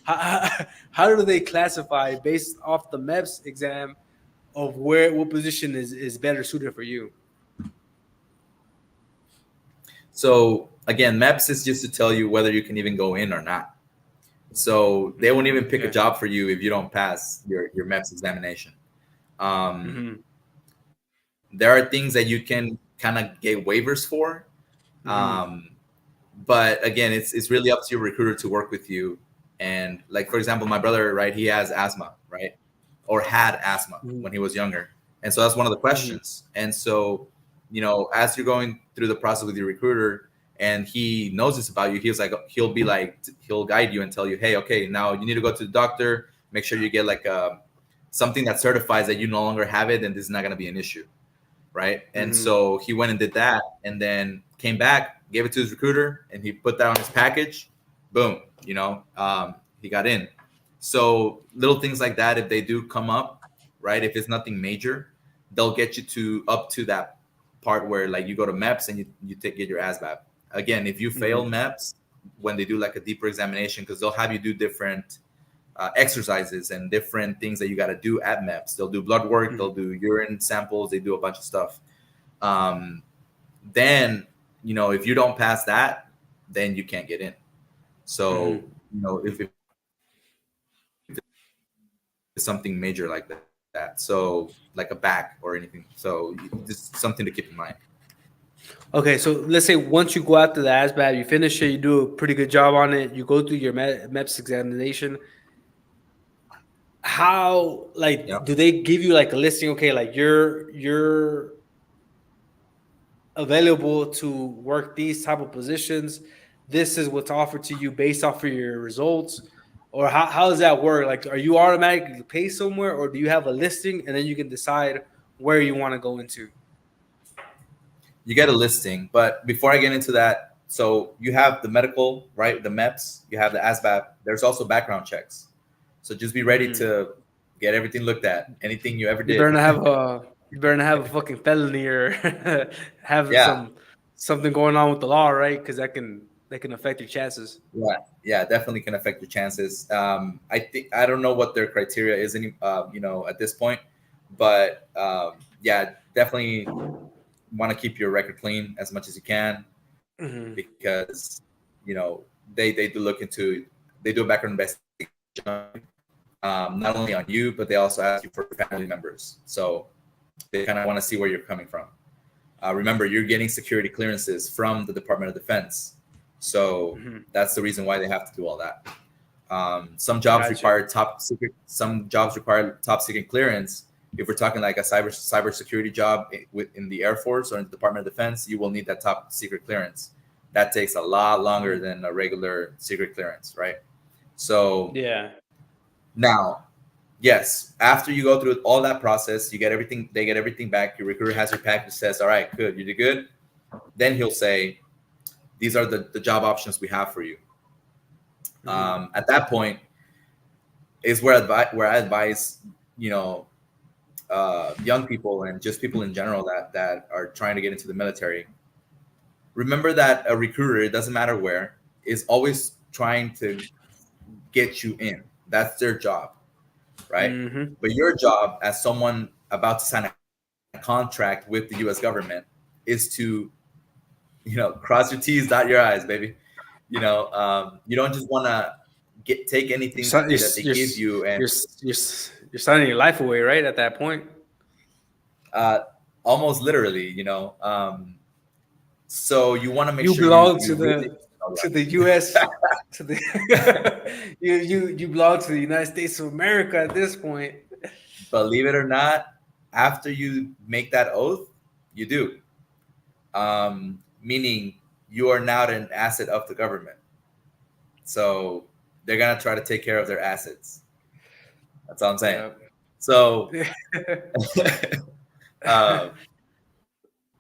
how do they classify based off the MEPS exam of what position is better suited for you? So again, MEPS is just to tell you whether you can even go in or not. So they won't even pick a Okay. job for you if you don't pass your MEPS examination. Um, Mm-hmm. there are things that you can kind of get waivers for, Mm-hmm. but again, it's really up to your recruiter to work with you. And like for example, my brother, right, he has asthma, right, or had asthma when he was younger, and so that's one of the Mm-hmm. questions. And so, as you're going through the process with your recruiter, and he knows this about you, he'll guide you and tell you, hey, okay, now you need to go to the doctor. Make sure you get like something that certifies that you no longer have it, and this is not going to be an issue, right? And Mm-hmm. so he went and did that, and then came back, gave it to his recruiter, and he put that on his package. Boom, he got in. So little things like that, if they do come up, right? If it's nothing major, they'll get you to up to that part where like you go to MEPS and get your ASVAB. Again, if you fail Mm-hmm. MEPS, when they do like a deeper examination, because they'll have you do different exercises and different things that you got to do at MEPS. They'll do blood work, Mm-hmm. they'll do urine samples, they do a bunch of stuff. Um, then, if you don't pass that, then you can't get in. So, Mm-hmm. if it's something major like that, so like a back or anything, so just something to keep in mind. Okay, so let's say once you go after the ASVAB, you finish it, you do a pretty good job on it, you go through your MEPS examination. How, like, Yep. do they give you like a listing? Okay, like you're available to work these type of positions. This is what's offered to you based off of your results. Or how does that work? Like, are you automatically paid somewhere, or do you have a listing and then you can decide where you want to go into? You get a listing, but before I get into that, so you have the medical, right? The MEPS, you have the ASVAB. There's also background checks. So just be ready Mm-hmm. to get everything looked at. Anything you ever You did. better not have a you better not have a fucking felony or have Yeah, something going on with the law, right? Because that can affect your chances. yeah, definitely can affect your chances. I don't know what their criteria is at this point, but yeah, definitely want to keep your record clean as much as you can, Mm-hmm. because they do look into, they do a background investigation, not only on you, but they also ask you for family members. So they kind of want to see where you're coming from. Remember, you're getting security clearances from the Department of Defense, so Mm-hmm. that's the reason why they have to do all that. Some jobs Gotcha. require top secret. Some jobs require top secret clearance. If we're talking like a cybersecurity job in the Air Force or in the Department of Defense, you will need that top secret clearance. That takes a lot longer Mm-hmm. than a regular secret clearance, right? So Yeah. now, yes, after you go through all that process, you get everything. They get everything back. Your recruiter has your package. Says, "All right, good, you did good." Then he'll say, "These are the job options we have for you." Mm-hmm. At that point is where I advise, you know, young people and just people in general that are trying to get into the military. remember that a recruiter, it doesn't matter where, is always trying to get you in. That's their job, right? Mm-hmm. But your job as someone about to sign a contract with the U.S. government is to, cross your T's, dot your I's, baby. You don't just want to take anything that they give you and you're signing your life away, right? At that point, almost literally, so you want to make you sure belong you really to the U.S. to the you belong to the United States of America at this point. believe it or not, after you make that oath, you do. Meaning you are now an asset of the government. So they're gonna try to take care of their assets. That's all I'm saying. Yeah.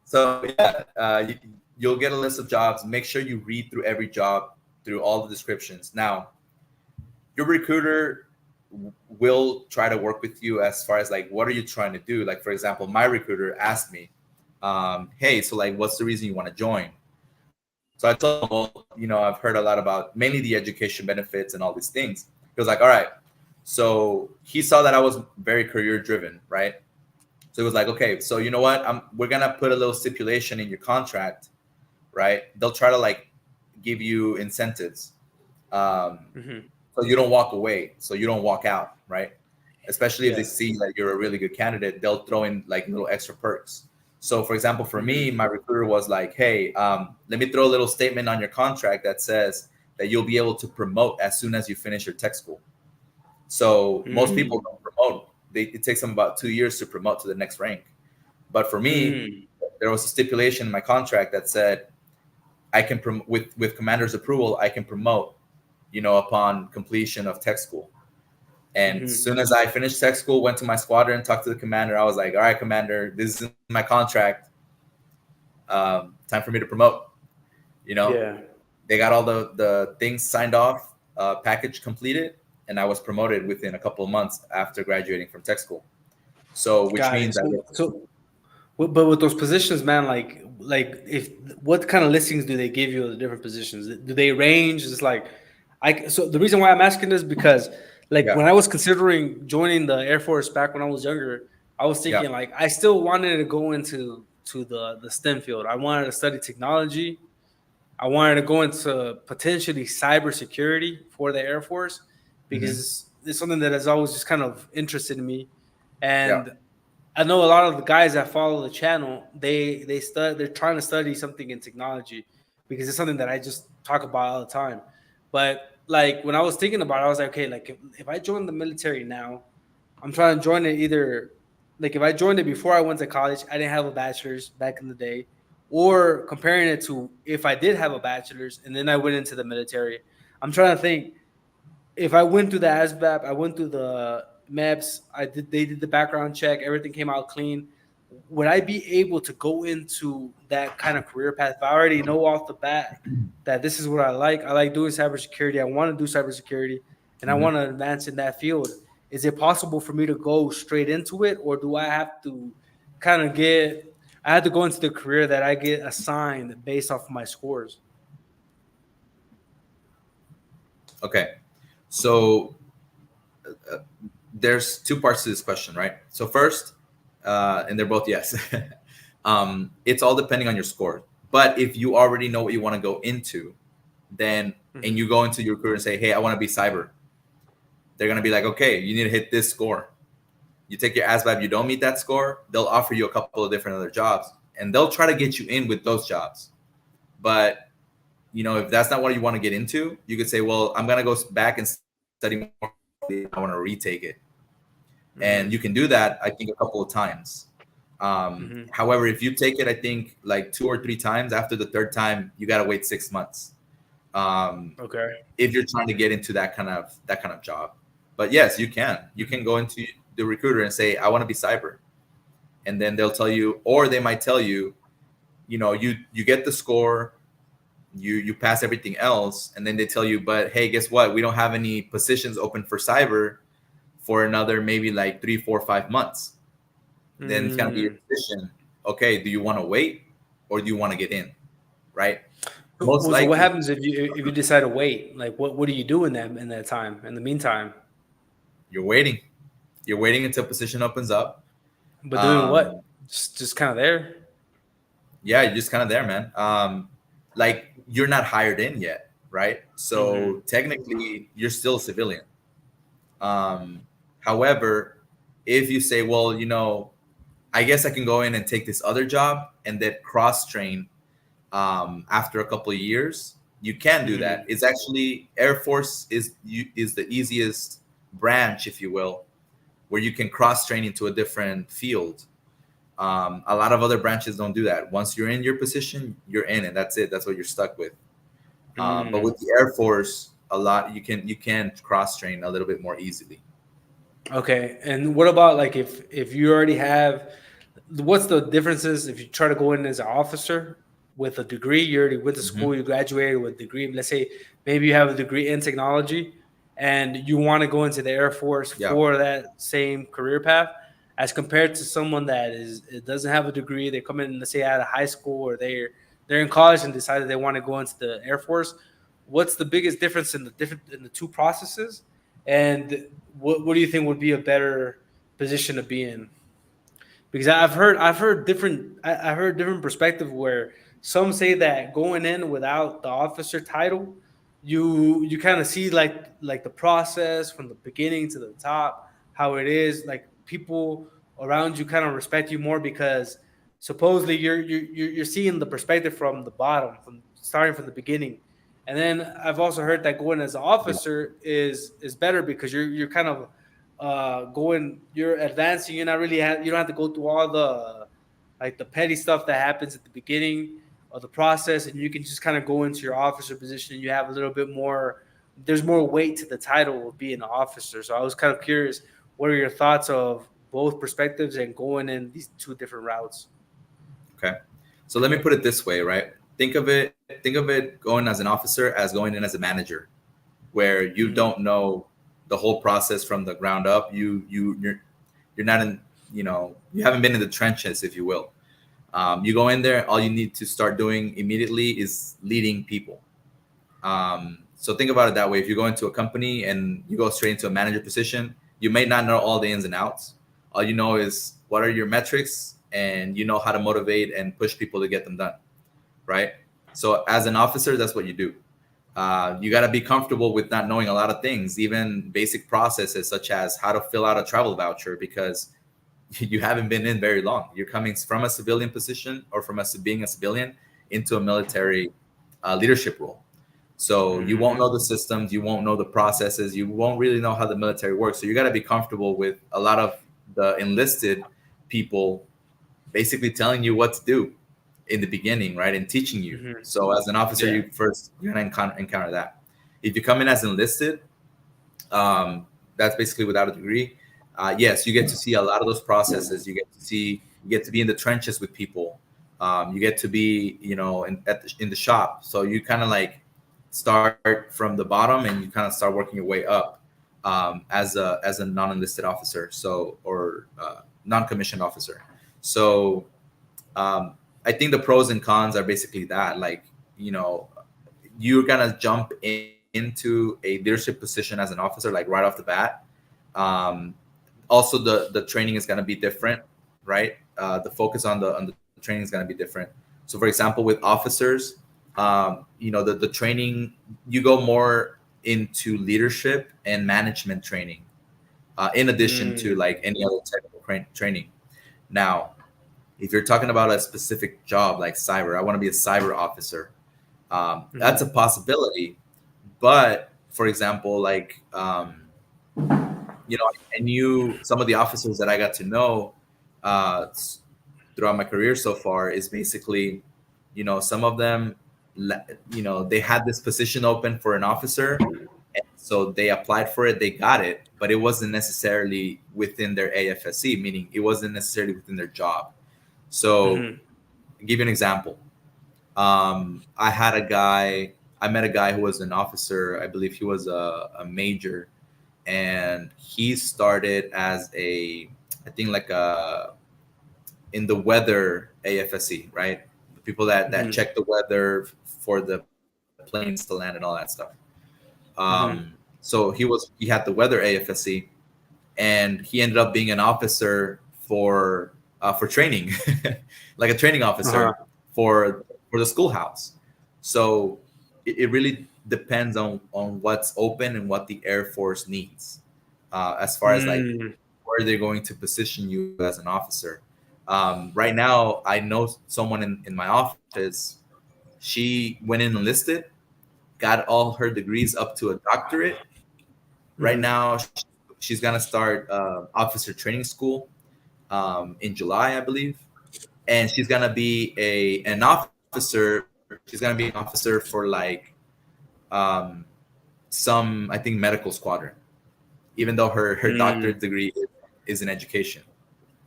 So, uh, you'll get a list of jobs. Make sure you read through every job, through all the descriptions. Now, your recruiter will try to work with you as far as like, what are you trying to do? Like, for example, my recruiter asked me, hey, so like, what's the reason you want to join? So I told him, well, I've heard a lot about mainly the education benefits and all these things. He was like, all right. So he saw that I was very career driven, right? So he was like, okay, so you know what? We're going to put a little stipulation in your contract, right? They'll try to like give you incentives. So you don't walk away. So you don't walk out, right? Especially if they see that you're a really good candidate, they'll throw in like little extra perks. So for example, for me, my recruiter was like, hey, let me throw a little statement on your contract that says that you'll be able to promote as soon as you finish your tech school. So most people don't promote. It takes them about 2 years to promote to the next rank. But for me, there was a stipulation in my contract that said I can with commander's approval, I can promote, upon completion of tech school. And as soon as I finished tech school, went to my squadron, talked to the commander. I was like, all right, commander, this is my contract. Time for me to promote. They got all the things signed off, package completed, and I was promoted within a couple of months after graduating from tech school. So, which means that. But with those positions, man, like what kind of listings do they give you of the different positions? Do they range? It's like, so the reason why I'm asking this because when I was considering joining the Air Force back when I was younger, I was thinking like I still wanted to go into the STEM field. I wanted to study technology. I wanted to go into potentially cybersecurity for the Air Force because it's something that has always just kind of interested me. And I know a lot of the guys that follow the channel, they're trying to study something in technology because it's something that I just talk about all the time. But like when I was thinking about it, I was like, okay, like if I join the military now, I'm trying to join it either like if I joined it before I went to college, I didn't have a bachelor's back in the day, or comparing it to if I did have a bachelor's and then I went into the military. I'm trying to think if I went through the ASVAB, I went through the MEPS, they did the background check, everything came out clean. Would I be able to go into that kind of career path if I already know off the bat that this is what I like? I like doing cybersecurity. I want to do cybersecurity, and I want to advance in that field. Is it possible for me to go straight into it, or do I have to I have to go into the career that I get assigned based off of my scores? Okay. So there's two parts to this question, right? So first, and they're both yes. It's all depending on your score. But if you already know what you want to go into, then and you go into your career and say, hey, I want to be cyber. They're going to be like, okay, you need to hit this score. You take your ASVAB, you don't meet that score, they'll offer you a couple of different other jobs. And they'll try to get you in with those jobs. But, if that's not what you want to get into, you could say, well, I'm going to go back and study more. I want to retake it. And you can do that, I think, a couple of times. However, if you take it, I think like 2 or 3 times, after the third time, you got to wait 6 months. Okay. If you're trying to get into that kind of job. But yes, you can go into the recruiter and say, I want to be cyber. And then they'll tell you, or they might tell you, you get the score, you pass everything else. And then they tell you, but hey, guess what? We don't have any positions open for cyber for another maybe like 3, 4, 5 months. Then it's going to be your decision. Okay, do you want to wait or do you want to get in? right? Most So what likely happens if you decide to wait? Like what do you do in that time? In the meantime, you're waiting. You're waiting until a position opens up. but doing Um, what? Just kind of there. yeah, you're just kind of there, man. Like you're not hired in yet, right? Hmm. So technically, you're still a civilian. Um, However, if you say, well, I guess I can go in and take this other job and then cross train after a couple of years, you can do that. Hmm. It's actually Air Force is the easiest branch, if you will, where you can cross train into a different field. A lot of other branches don't do that. Once you're in your position, you're in, and that's it. That's what you're stuck with. But Mm. with the Air Force, a lot you can cross train a little bit more easily. Okay. And what about like if you already have, what's the differences if you try to go in as an officer with a degree? You already went to Mhm. school, you graduated with a degree. Let's say maybe you have a degree in technology and you want to go into the Air Force Yeah. for that same career path, as compared to someone that it doesn't have a degree. They come in, let's say, out of high school, or they're in college and decided they want to go into the Air Force. What's the biggest difference in the two processes? And what do you think would be a better position to be in? Because I heard different perspective where some say that going in without the officer title, you kind of see like the process from the beginning to the top, how it is. Like people around you kind of respect you more because supposedly you're seeing the perspective from the bottom, from starting from the beginning. And then I've also heard that going as an Yeah. officer is better because you're kind of going, you're advancing. You don't have to go through all the like the petty stuff that happens at the beginning of the process, and you can just kind of go into your officer position. You have a little bit more, there's more weight to the title of being an officer. So I was kind of curious, what are your thoughts of both perspectives and going in these two different routes? Okay. So let me put it this way, right? Think of it going as an officer as going in as a manager, where you Mm-hmm. don't know the whole process from the ground up. You're not in, you haven't been in the trenches, if you will. You go in there, all you need to start doing immediately is leading people. So think about it that way. If you go into a company and you go straight into a manager position, you may not know all the ins and outs. All you know is what are your metrics, and you know how to motivate and push people to get them done, right? So as an officer, that's what you do. You got to be comfortable with not knowing a lot of things, even basic processes such as how to fill out a travel voucher, because you haven't been in very long. You're coming from a civilian position or from being a civilian into a military leadership role. So you won't know Mm-hmm. the systems, you won't know the processes, you won't really know how the military works. So you got to be comfortable with a lot of the enlisted people basically telling you what to do in the beginning, right, and teaching you. Mm-hmm. So as an officer, Yeah. you're gonna encounter that. If you come in as enlisted, that's basically without a degree. Yes, you get to see a lot of those processes. You get to be in the trenches with people. You get to be, in the shop. So you kind of like start from the bottom and you kind of start working your way up as a non-enlisted officer, so or non-commissioned officer. So um, I think the pros and cons are basically that, like, you know, you're gonna jump into a leadership position as an officer, like right off the bat. Um, Also, the training is gonna be different, right? The focus on the training is gonna be different. So, for example, with officers, the training, you go more into leadership and management training, in addition to Mm. like any other technical training. Now, if you're talking about a specific job like cyber, I want to be a cyber officer. That's a Mm-hmm. possibility. But for example, like, I knew some of the officers that I got to know throughout my career so far is basically, some of them, they had this position open for an officer. And so they applied for it, they got it, but it wasn't necessarily within their AFSC, meaning it wasn't necessarily within their job. So, Mm-hmm. I'll give you an example. I met a guy who was an officer. I believe he was a major, and he started as I think like in the weather AFSC, right? people that check the weather for the planes to land and all that stuff. So he had the weather AFSC, and he ended up being an officer for training, like a training officer for the schoolhouse. So it really depends on what's open and what the Air Force needs, as far as like where they're going to position you as an officer. Right now, I know someone in my office. She went in enlisted, got all her degrees up to a doctorate. Right now, she's gonna start officer training school in July, I believe, and she's gonna be an officer. She's gonna be an officer for like some, I think, medical squadron, even though her doctorate degree is in education.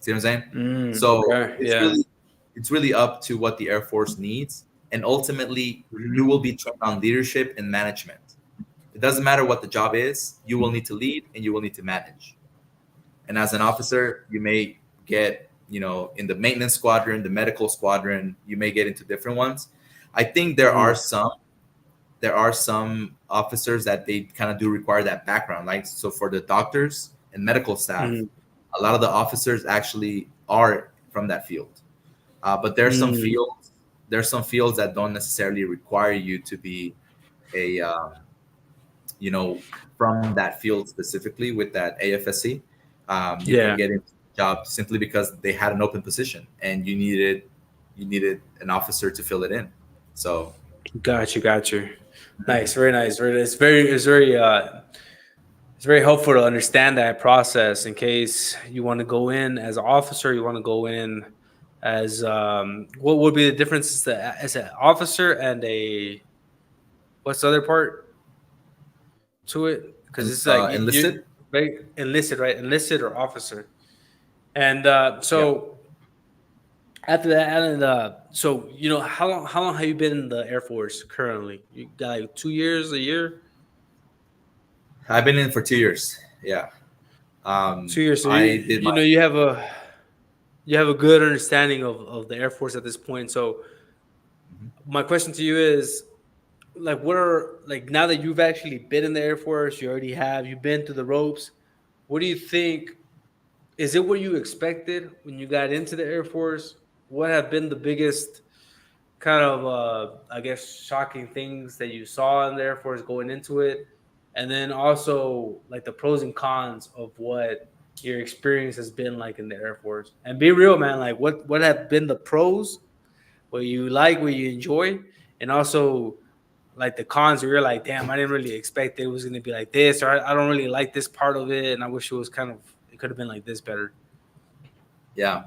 See what I'm saying? So it's really up to what the Air Force needs, and ultimately you will be trained on leadership and management. It doesn't matter what the job is, you will need to lead and you will need to manage. And as an officer, you may get, in the maintenance squadron, the medical squadron, you may get into different ones. I think there are some officers that they kind of do require that background. Like, so for the doctors and medical staff, a lot of the officers actually are from that field. But there's some fields that don't necessarily require you to be a from that field specifically with that AFSC. You can get into the job simply because they had an open position and you needed an officer to fill it in. So got you. Nice, very nice. It's very helpful to understand that process in case you want to go in as an officer, you want to go in as what would be the difference as an officer and what's the other part to it? Because it's like enlisted, right? Enlisted or officer. And after that, and so how long have you been in the Air Force currently? You got like 2 years, a year? I've been in for 2 years. Yeah. 2 years. So you have a good understanding of the Air Force at this point. So my question to you is, like, what are, like, now that you've actually been in the Air Force, you've been through the ropes, what do you think? Is it what you expected when you got into the Air Force? What have been the biggest kind of, I guess, shocking things that you saw in the Air Force going into it? And then also, like, the pros and cons of what your experience has been like in the Air Force. And be real, man. Like, what have been the pros, what you like, what you enjoy, and also, like, the cons where you're like, damn, I didn't really expect it was going to be like this, or I don't really like this part of it, and I wish it could have been like this better. Yeah.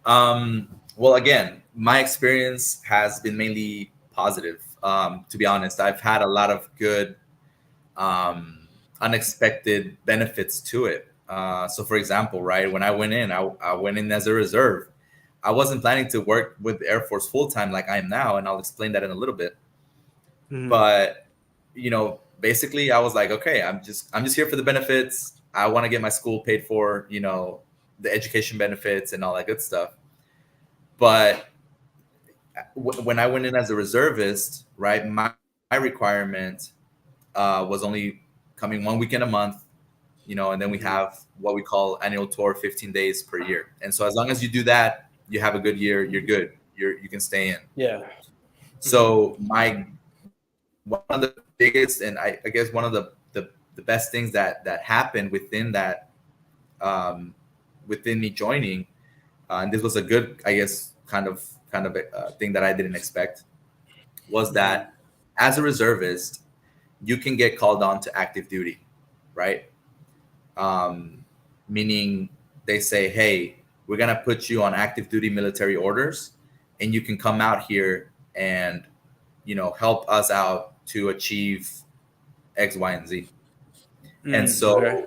Well, again, my experience has been mainly positive. To be honest, I've had a lot of good, unexpected benefits to it. So, for example, right, when I went in, I went in as a reserve. I wasn't planning to work with the Air Force full time like I am now, and I'll explain that in a little bit. But basically, I was like, okay, I'm just here for the benefits. I want to get my school paid for, the education benefits and all that good stuff. But when I went in as a reservist, right, my requirement was only coming 1 weekend a month, and then we have what we call annual tour, 15 days per year. And so as long as you do that, you have a good year, you're good. You can stay in. Yeah. So one of the biggest, and I guess one of the best things that happened within that, within me joining, and this was a good, I guess, kind of a thing that I didn't expect, was that as a reservist, you can get called on to active duty, right? Meaning they say, hey, we're gonna put you on active duty military orders, and you can come out here and help us out to achieve X, Y, and Z. And so,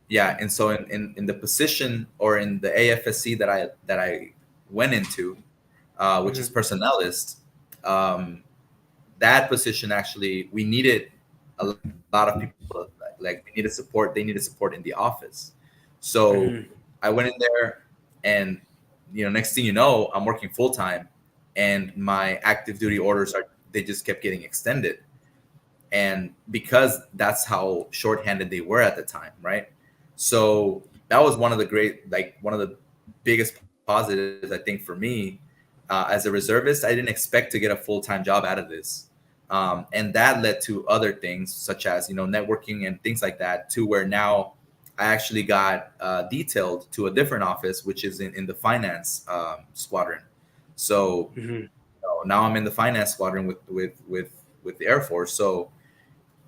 and so in the position, or in the AFSC that I went into, which is personnelist, that position, actually, we needed a lot of people. Like, they needed support in the office. So I went in there, and next thing you know, I'm working full time, and my active duty orders they just kept getting extended. And because that's how shorthanded they were at the time, right? So that was one of the biggest positives, I think, for me. As a reservist, I didn't expect to get a full-time job out of this. And that led to other things such as, networking and things like that, to where now I actually got detailed to a different office, which is in the finance squadron. So now I'm in the finance squadron with the Air Force. So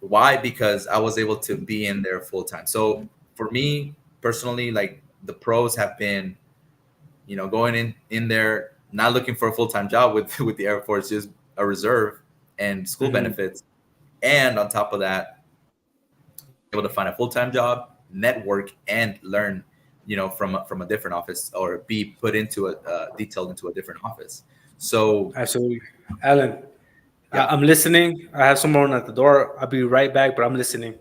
why? Because I was able to be in there full time. So for me personally, like, the pros have been, going in there, not looking for a full time job with the Air Force, just a reserve and school benefits, and on top of that, able to find a full time job, network, and learn, from a different office, or be put into detailed into a different office. So Absolutely, Alan. yeah, I'm listening. I have someone at the door. I'll be right back, but I'm listening.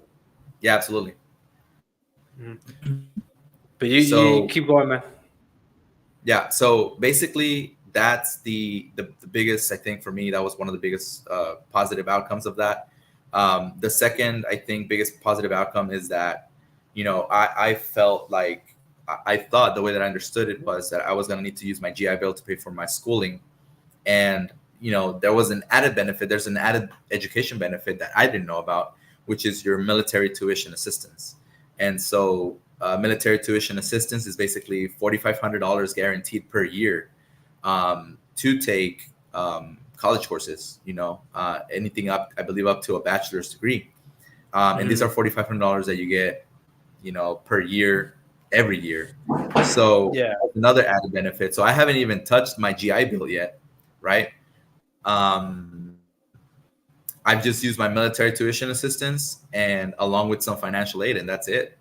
yeah, absolutely. But you keep going, man. Yeah, so basically that's the biggest, I think, for me, that was one of the biggest positive outcomes of that. The second, I think, biggest positive outcome is that, I felt like, I thought the way that I understood it was that I was going to need to use my GI Bill to pay for my schooling. And, there was an added benefit. There's an added education benefit that I didn't know about, which is your military tuition assistance. And so military tuition assistance is basically $4,500 guaranteed per year to take college courses, anything up, I believe, up to a bachelor's degree. And these are $4,500 that you get, per year, every year. So another added benefit. So I haven't even touched my GI Bill yet, right? I've just used my military tuition assistance, and along with some financial aid, and that's it.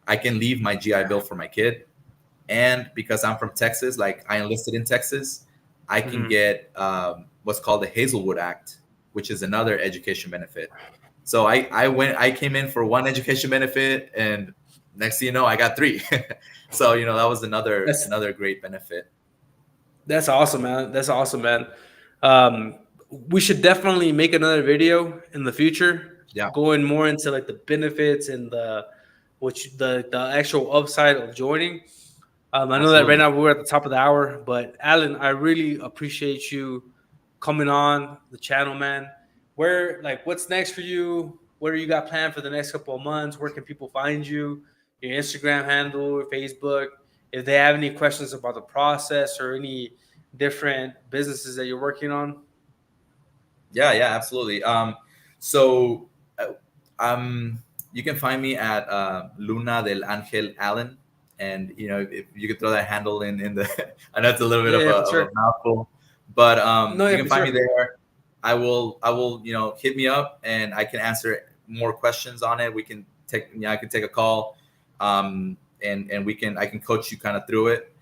I can leave my GI Bill for my kid. And because I'm from Texas, like, I enlisted in Texas, I can get what's called the Hazelwood Act, which is another education benefit. So I came in for one education benefit, and next thing you know, I got three. So, that was another great benefit. That's awesome, man. That's awesome, man. We should definitely make another video in the future, going more into like the benefits and the actual upside of joining. I know that right now we're at the top of the hour, but Alan, I really appreciate you coming on the channel, man. What's next for you? What do you got planned for the next couple of months? Where can people find you? Your Instagram handle, or Facebook? If they have any questions about the process or any different businesses that you're working on. Yeah, absolutely. So you can find me at Luna del Ángel Allen, and if you could throw that handle in the, I know it's a little bit of a mouthful, but you can find me there. I will hit me up, and I can answer more questions on it. We can I can take a call, and I can coach you kind of through it,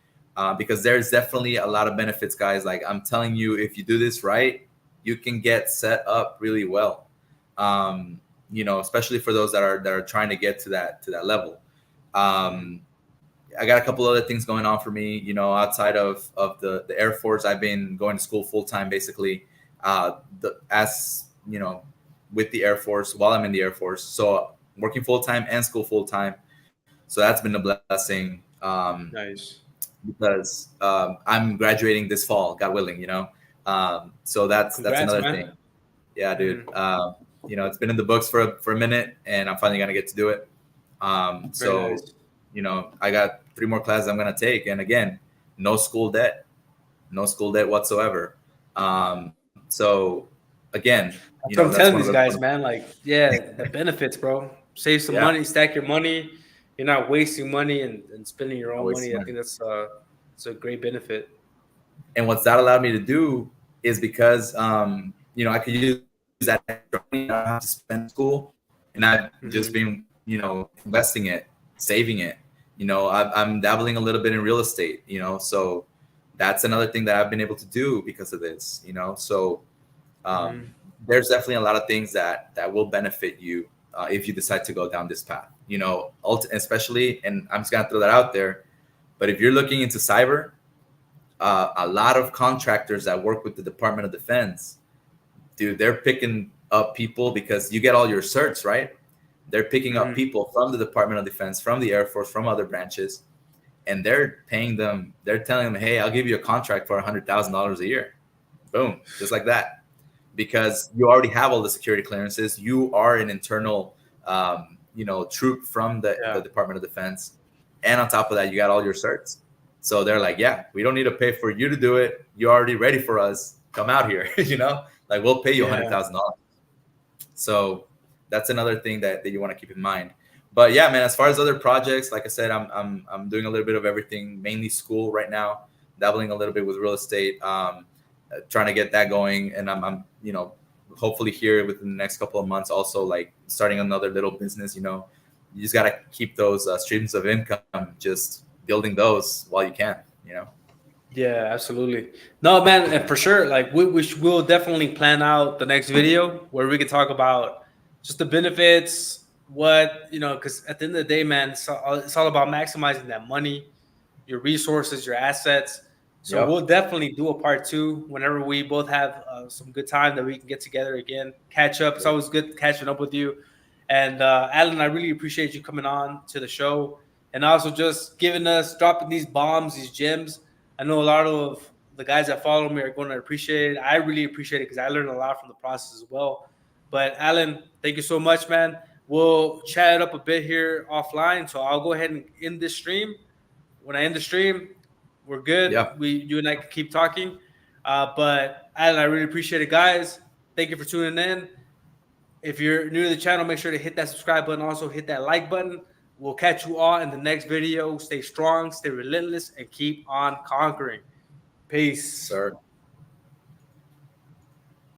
because there's definitely a lot of benefits, guys. Like, I'm telling you, if you do this right, you can get set up really well. Especially for those that are trying to get to that level. I got a couple other things going on for me, outside of the Air Force. I've been going to school full time, basically, with the Air Force, while I'm in the Air Force. So working full time and school full time. So that's been a blessing. Nice. Because I'm graduating this fall, God willing, so that's another thing. Yeah, dude. It's been in the books for a minute, and I'm finally gonna get to do it. So nice. I got 3 more classes I'm gonna take, and again, no school debt whatsoever. So again, that's what I'm telling these guys, man. Like, the benefits, bro. Save some money, stack your money. You're not wasting money and spending your own money. I think that's a great benefit. And what's that allowed me to do is because I could use that extra money I have to spend school, and I've just been investing it, saving it. I'm dabbling a little bit in real estate. So that's another thing that I've been able to do because of this. So there's definitely a lot of things that will benefit you if you decide to go down this path. Especially, and I'm just gonna throw that out there, but if you're looking into cyber, a lot of contractors that work with the Department of Defense, dude, they're picking up people because you get all your certs, right? They're picking up people from the Department of Defense, from the Air Force, from other branches, and they're paying them. They're telling them, "Hey, I'll give you a contract for $100,000 a year." Boom, just like that, because you already have all the security clearances. You are an internal, troop from the Department of Defense, and on top of that, you got all your certs. So they're like, "Yeah, we don't need to pay for you to do it. You're already ready for us. Come out here." Like we'll pay you $100,000. So that's another thing that you want to keep in mind. But yeah, man, as far as other projects, like I said, I'm doing a little bit of everything, mainly school right now, dabbling a little bit with real estate, trying to get that going. And I'm hopefully here within the next couple of months, also like starting another little business. You just got to keep those streams of income, just building those while you can, Yeah, absolutely. No, man, and for sure, like we'll definitely plan out the next video where we can talk about just the benefits, because at the end of the day, man, it's all about maximizing that money, your resources, your assets. So we'll definitely do a part 2 whenever we both have some good time that we can get together again, catch up. It's always good catching up with you. And Alan, I really appreciate you coming on to the show and also just dropping these bombs, these gems. I know a lot of the guys that follow me are going to appreciate it. I really appreciate it because I learned a lot from the process as well. But Alan, thank you so much, man. We'll chat it up a bit here offline. So I'll go ahead and end this stream. When I end the stream, we're good. Yeah. You and I can keep talking. But Alan, I really appreciate it, guys. Thank you for tuning in. If you're new to the channel, make sure to hit that subscribe button. Also, hit that like button. We'll catch you all in the next video. Stay strong, stay relentless, and keep on conquering. Peace. Sir.